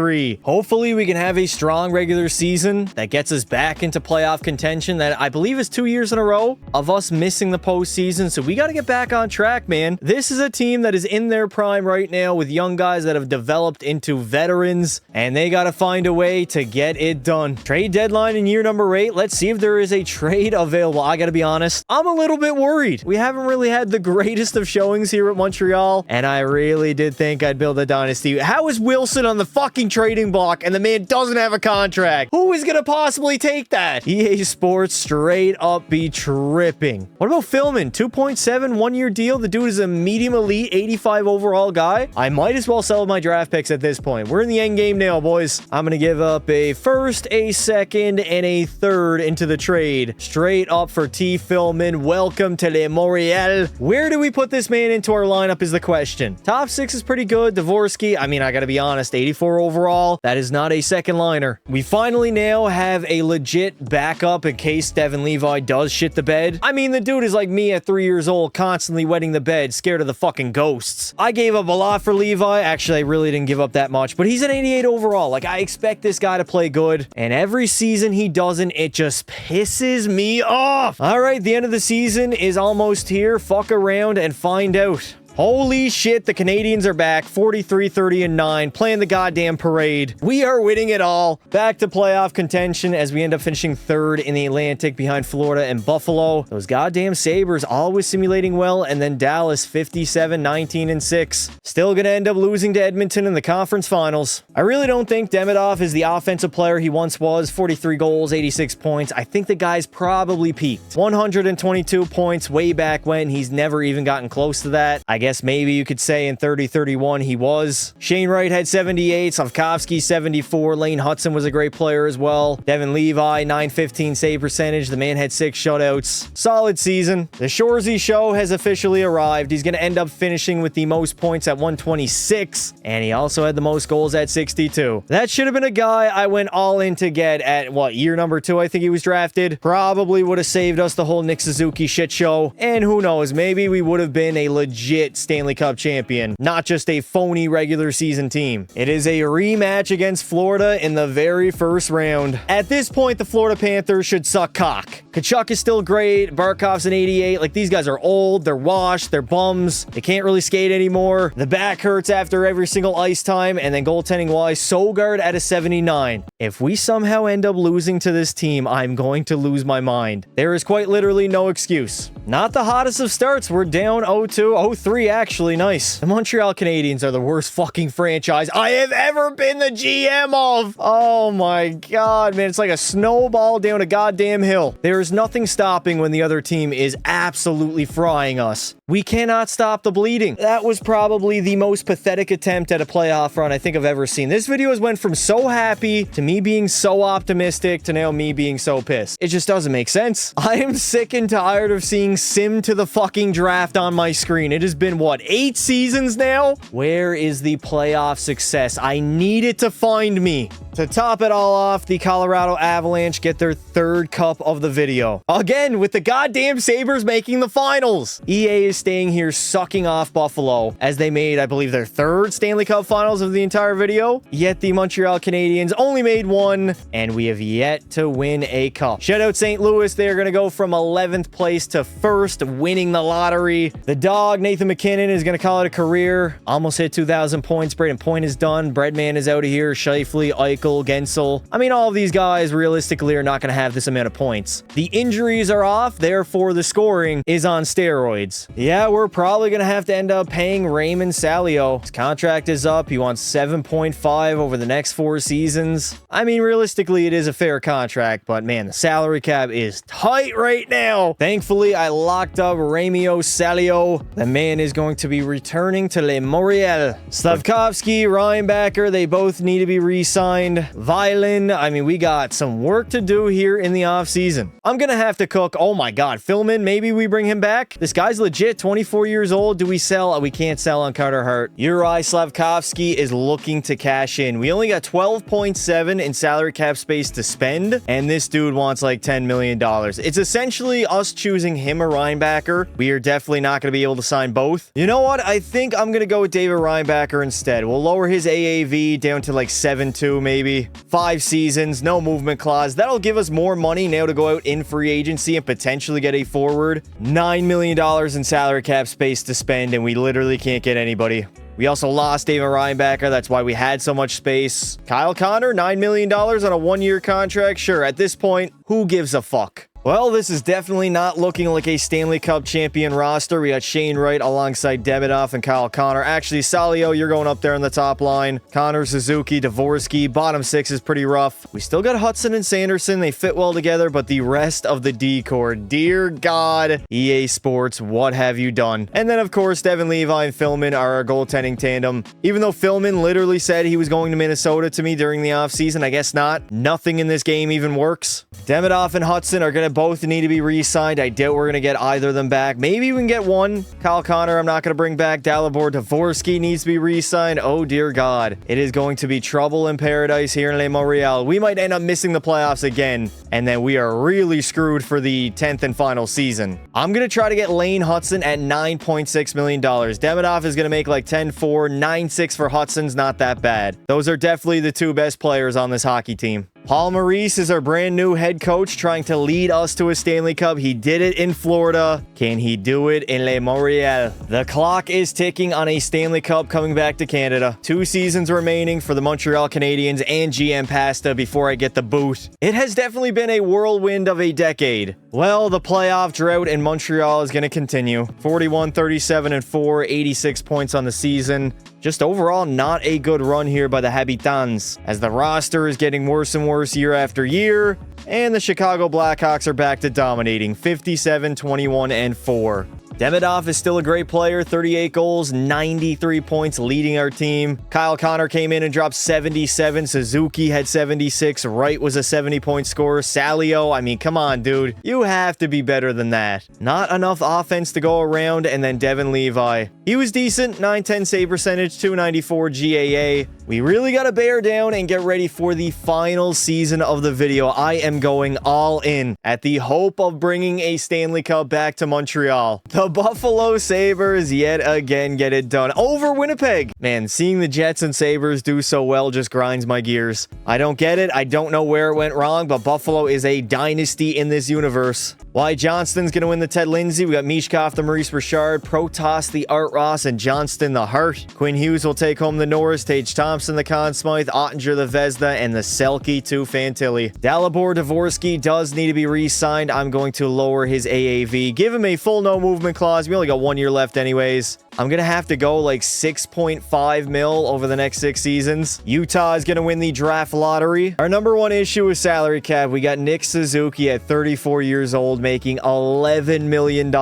Hopefully we can have a strong regular season that gets us back into playoff contention that I believe is 2 years in a row of us missing the postseason. So we got to get back on track, man. This is a team that is in their prime right now with young guys that have developed into veterans, and they got to find a way to get it done. Trade deadline in year number 8. Let's see if there is a trade available. I got to be honest, I'm a little bit worried. We haven't really had the greatest of showings here at Montreal, and I really did think I'd build a dynasty. How is Wilson on the fucking trading block and the man doesn't have a contract? Who is gonna possibly take that? EA Sports straight up be tripping. What about Philman? 2.7 1-year deal. The dude is a medium elite 85 overall guy. I might as well sell my draft picks at this point. We're in the end game now, boys. I'm gonna give up a first, a second, and a third into the trade straight up for T. Philman. Welcome to Le Montreal. Where do we put this man into our lineup is the question. Top 6 is pretty good. Dvorsky, I mean, I gotta be honest, 84 overall overall. That is not a second liner. We finally now have a legit backup in case Devin Levi does shit the bed. I mean, the dude is like me at 3 years old, constantly wetting the bed, scared of the fucking ghosts. I gave up a lot for Levi. Actually, I really didn't give up that much, but he's an 88 overall. Like, I expect this guy to play good, and every season he doesn't, it just pisses me off. All right, the end of the season is almost here. Fuck around and find out. Holy shit, the Canadiens are back, 43-30-9, playing the goddamn parade. We are winning it all. Back to playoff contention as we end up finishing third in the Atlantic behind Florida and Buffalo. Those goddamn Sabres always simulating well, and then Dallas 57-19-6. Still gonna end up losing to Edmonton in the conference finals. I really don't think Demidov is the offensive player he once was. 43 goals, 86 points. I think the guy's probably peaked. 122 points way back when. He's never even gotten close to that. I guess maybe you could say in 30-31 he was. Shane Wright had 78, Slavkovsky 74, Lane Hudson was a great player as well. Devin Levi, 915 save percentage. The man had 6 shutouts. Solid season. The Shoresy show has officially arrived. He's going to end up finishing with the most points at 126, and he also had the most goals at 62. That should have been a guy I went all in to get at, what, year number 2 I think he was drafted. Probably would have saved us the whole Nick Suzuki shit show, and who knows, maybe we would have been a legit Stanley Cup champion, not just a phony regular season team. It is a rematch against Florida in the very first round. At this point, the Florida Panthers should suck cock. Kachuk is still great. Barkov's an 88. Like, these guys are old, they're washed, they're bums. They can't really skate anymore. The back hurts after every single ice time, and then goaltending-wise, Sogard at a 79. If we somehow end up losing to this team, I'm going to lose my mind. There is quite literally no excuse. Not the hottest of starts. We're down 0-2, 0-3 actually. Nice. The Montreal Canadiens are the worst fucking franchise I have ever been the GM of. Oh my god, man. It's like a snowball down a goddamn hill. There is nothing stopping when the other team is absolutely frying us. We cannot stop the bleeding. That was probably the most pathetic attempt at a playoff run I think I've ever seen. This video has went from so happy to me being so optimistic to now me being so pissed. It just doesn't make sense. I am sick and tired of seeing sim to the fucking draft on my screen. It has been, what, 8 seasons now? Where is the playoff success? I need it to find me. To top it all off, the Colorado Avalanche get their 3rd cup of the video. Again, with the goddamn Sabres making the finals. EA is staying here sucking off Buffalo as they made, I believe, their 3rd Stanley Cup finals of the entire video. Yet the Montreal Canadiens only made 1, and we have yet to win a cup. Shout out St. Louis. They are going to go from 11th place to 1st, winning the lottery. The dog, Nathan McKinnon, is going to call it a career. Almost hit 2,000 points. Braden Point is done. Breadman is out of here. Scheifele, Eichel, Gensel. I mean, all of these guys realistically are not going to have this amount of points. The injuries are off, therefore the scoring is on steroids. Yeah, we're probably going to have to end up paying Raymond Salio. His contract is up. He wants 7.5 over the next 4 seasons. I mean, realistically, it is a fair contract, but man, the salary cap is tight right now. Thankfully, I locked up Ramio Salio. The man is going to be returning to Le Montreal. Slavkovsky, Reinbacher, they both need to be re-signed. Violin, I mean, we got some work to do here in the offseason. I'm gonna have to cook. Oh my god, Philman, maybe we bring him back? This guy's legit, 24 years old. Do we sell? We can't sell on Carter Hart. Uri Slavkovsky is looking to cash in. We only got 12.7 in salary cap space to spend, and this dude wants like $10 million. It's essentially us choosing him or Reinbacher. We are definitely not gonna be able to sign both. You know what? I think I'm gonna go with David Reinbacher instead. We'll lower his AAV down to like 7.2 maybe. 5 seasons, no movement clause. That'll give us more money now to go out in free agency and potentially get a forward. $9 million in salary cap space to spend, and we literally can't get anybody. We also lost David Reinbacher. That's why we had so much space. Kyle Connor, $9 million on a 1-year contract. Sure, at this point, who gives a fuck? Well, this is definitely not looking like a Stanley Cup champion roster. We got Shane Wright alongside Demidov and Kyle Connor. Actually, Salio, you're going up there on the top line. Connor, Suzuki, Dvorsky. Bottom 6 is pretty rough. We still got Hudson and Sanderson. They fit well together, but the rest of the D-core, dear God, EA Sports, what have you done? And then, of course, Devin Levi and Philman are our goaltending tandem. Even though Philman literally said he was going to Minnesota to me during the offseason, I guess not. Nothing in this game even works. Demidov and Hudson are going to both need to be re-signed. I doubt we're going to get either of them back. Maybe we can get one. Kyle Connor, I'm not going to bring back. Dalibor Dvorsky needs to be re-signed. Oh, dear God. It is going to be trouble in paradise here in Le Montreal. We might end up missing the playoffs again, and then we are really screwed for the 10th and final season. I'm going to try to get Lane Hudson at $9.6 million. Demidov is going to make like 10-4. 9-6 for Hudson's not that bad. Those are definitely the two best players on this hockey team. Paul Maurice is our brand new head coach trying to lead us to a Stanley Cup. He did it in Florida. Can he do it in Le Montreal? The clock is ticking on a Stanley Cup coming back to Canada. 2 seasons remaining for the Montreal Canadiens and GM Pasta before I get the boot. It has definitely been a whirlwind of a decade. Well, the playoff drought in Montreal is going to continue. 41, 37, and 4, 86 points on the season. Just overall, not a good run here by the Habitants, as the roster is getting worse and worse year after year, and the Chicago Blackhawks are back to dominating, 57, 21, and 4. Demidov is still a great player, 38 goals, 93 points, leading our team. Kyle Connor came in and dropped 77. Suzuki had 76. Wright was a 70-point scorer. Salio, I mean, come on, dude. You have to be better than that. Not enough offense to go around, and then Devin Levi. He was decent, 910 save percentage, 294 GAA. We really got to bear down and get ready for the final season of the video. I am going all in at the hope of bringing a Stanley Cup back to Montreal. The Buffalo Sabres yet again get it done over Winnipeg. Man, seeing the Jets and Sabres do so well just grinds my gears. I don't get it. I don't know where it went wrong, but Buffalo is a dynasty in this universe. Why Johnston's going to win the Ted Lindsay. We got Mishkov the Maurice Richard, Protas the Art Ross, and Johnston the Hart. Quinn Hughes will take home the Norris, Tage Thompson the Conn Smythe, Ottinger the Vezina, and the Selke to Fantilli. Dalibor Dvorsky does need to be re-signed. I'm going to lower his AAV. Give him a full no movement clause. We only got 1 year left anyways. I'm going to have to go like 6.5 mil over the next 6 seasons. Utah is going to win the draft lottery. Our number one issue is salary cap. We got Nick Suzuki at 34 years old making $11 million.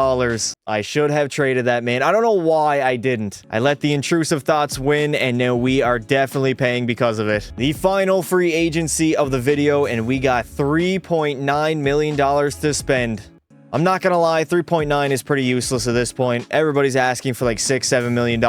I should have traded that man. I don't know why I didn't. I let the intrusive thoughts win, and now we are definitely paying because of it. The final free agency of the video, and we got $3.9 million to spend. I'm not gonna lie, 3.9 is pretty useless at this point. Everybody's asking for like $6-7 million.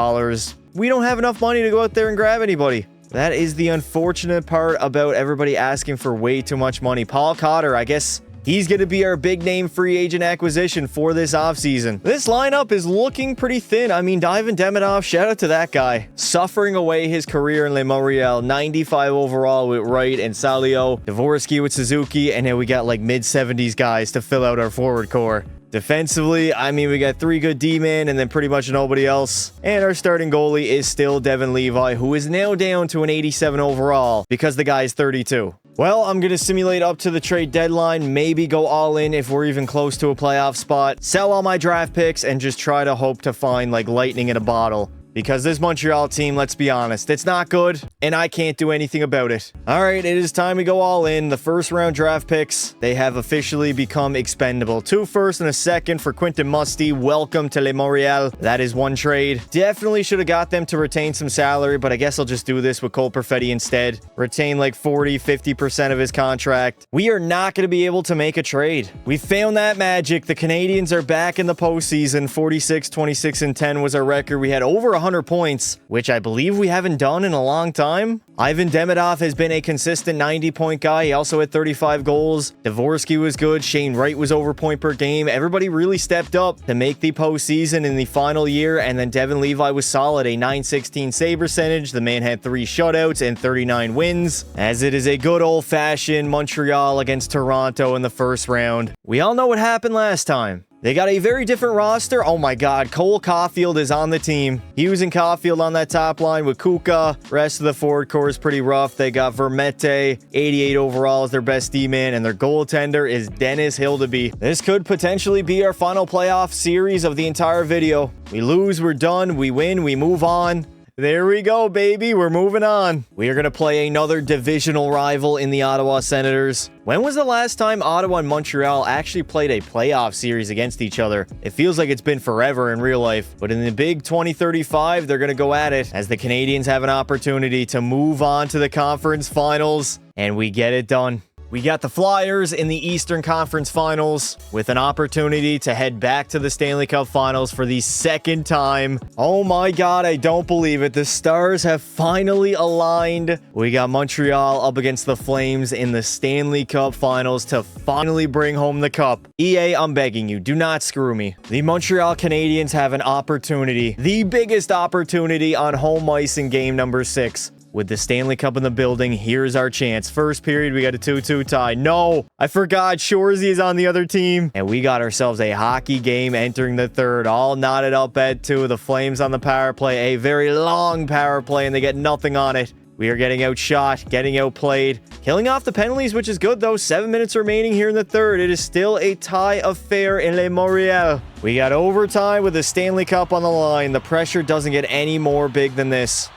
We don't have enough money to go out there and grab anybody. That is the unfortunate part about everybody asking for way too much money. Paul Cotter, I guess he's going to be our big name free agent acquisition for this offseason. This lineup is looking pretty thin. I mean, Ivan Demidov, shout out to that guy. Suffering away his career in Le Montreal. 95 overall with Wright and Salio. Dvorsky with Suzuki. And then we got like mid-70s guys to fill out our forward core. Defensively, I mean, we got 3 good D-men and then pretty much nobody else. And our starting goalie is still Devin Levi, who is now down to an 87 overall because the guy is 32. Well, I'm going to simulate up to the trade deadline, maybe go all in if we're even close to a playoff spot, sell all my draft picks, and just try to hope to find like lightning in a bottle. Because this Montreal team, let's be honest, it's not good, and I can't do anything about it. All right, it is time to go all in. The first round draft picks, they have officially become expendable. 2 firsts and a second for Quentin Musty. Welcome to Le Montreal. That is 1 trade. Definitely should have got them to retain some salary, but I guess I'll just do this with Cole Perfetti instead. Retain like 40-50% of his contract. We are not going to be able to make a trade. We found that magic. The Canadiens are back in the postseason. 46, 26, and 10 was our record. We had over 100 points, which I believe we haven't done in a long time. Ivan Demidov has been a consistent 90-point guy. He also had 35 goals. Dvorsky was good. Shane Wright was over point per game. Everybody really stepped up to make the postseason in the final year, and then Devin Levi was solid, a .916 save percentage. The man had 3 shutouts and 39 wins, as it is a good old-fashioned Montreal against Toronto in the first round. We all know what happened last time. They got a very different roster. Oh my God, Cole Caulfield is on the team. Hughes and Caulfield on that top line with Kuka. Rest of the forward core is pretty rough. They got Vermette, 88 overall as their best D-man, and their goaltender is Dennis Hildeby. This could potentially be our final playoff series of the entire video. We lose, we're done. We win, we move on. There we go, baby. We're moving on. We are going to play another divisional rival in the Ottawa Senators. When was the last time Ottawa and Montreal actually played a playoff series against each other? It feels like it's been forever in real life. But in the big 2035, they're going to go at it as the Canadiens have an opportunity to move on to the conference finals. And we get it done. We got the Flyers in the Eastern Conference Finals with an opportunity to head back to the Stanley Cup Finals for the second time. Oh my God, I don't believe it. The stars have finally aligned. We got Montreal up against the Flames in the Stanley Cup Finals to finally bring home the cup. EA, I'm begging you, do not screw me. The Montreal Canadiens have an opportunity, the biggest opportunity on home ice in game number 6. With the Stanley Cup in the building, here's our chance. First period, we got a 2-2 tie. No, I forgot Shorzy is on the other team. And we got ourselves a hockey game entering the third. All knotted up at 2. The Flames on the power play. A very long power play, and they get nothing on it. We are getting outshot, getting outplayed. Killing off the penalties, which is good, though. 7 minutes remaining here in the third. It is still a tie affair in Le Montreal. We got overtime with the Stanley Cup on the line. The pressure doesn't get any more big than this.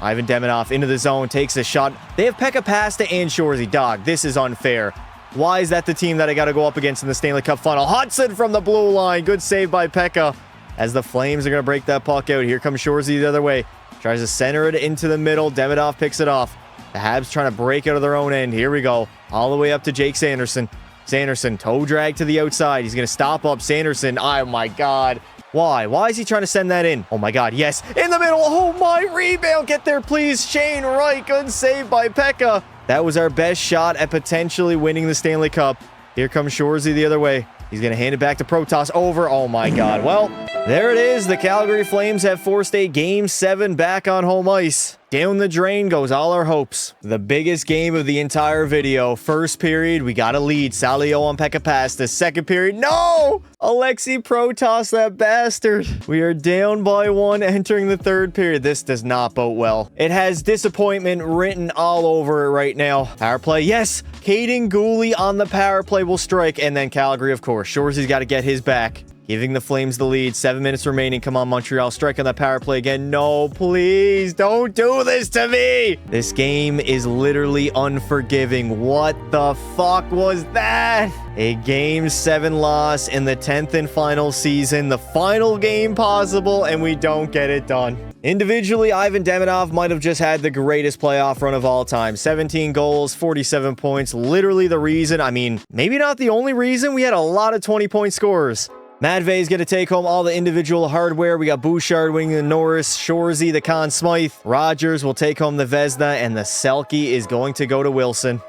Ivan Demidov into the zone, takes a shot. They have Pekka Pasta and Shorzy. Dog, this is unfair. Why is that the team that I got to go up against in the Stanley Cup final? Hudson from the blue line. Good save by Pekka. As the Flames are going to break that puck out. Here comes Shorzy the other way. Tries to center it into the middle. Demidov picks it off. The Habs trying to break out of their own end. Here we go. All the way up to Jake Sanderson. Sanderson, toe drag to the outside. He's going to stop up Sanderson. Oh, my God. Why? Why is he trying to send that in? Oh, my God. Yes. In the middle. Oh, my rebound. Get there, please. Shane Wright. Good save by Pekka. That was our best shot at potentially winning the Stanley Cup. Here comes Shorzy the other way. He's going to hand it back to Protas. Over. Oh, my God. Well, there it is. The Calgary Flames have forced a Game 7 back on home ice. Down the drain goes all our hopes. The biggest game of the entire video. First period, we got a lead. Salio on Pekka Pasta. Second period, no! Alexei Protas, that bastard. We are down by 1 entering the third period. This does not bode well. It has disappointment written all over it right now. Power play, yes! Caden Gooley on the power play will strike. And then Calgary, of course. Shorzy's got to get his back. Giving the Flames the lead. 7 minutes remaining. Come on, Montreal. Strike on that power play again. No, please. Don't do this to me. This game is literally unforgiving. What the fuck was that? A Game 7 loss in the 10th and final season. The final game possible, and we don't get it done. Individually, Ivan Demidov might have just had the greatest playoff run of all time. 17 goals, 47 points. Literally the reason. I mean, maybe not the only reason. We had a lot of 20-point scorers. Madvey's going to take home all the individual hardware. We got Bouchard winning the Norris, Shorzy the Conn Smythe. Rogers will take home the Vezina, and the Selke is going to go to Wilson.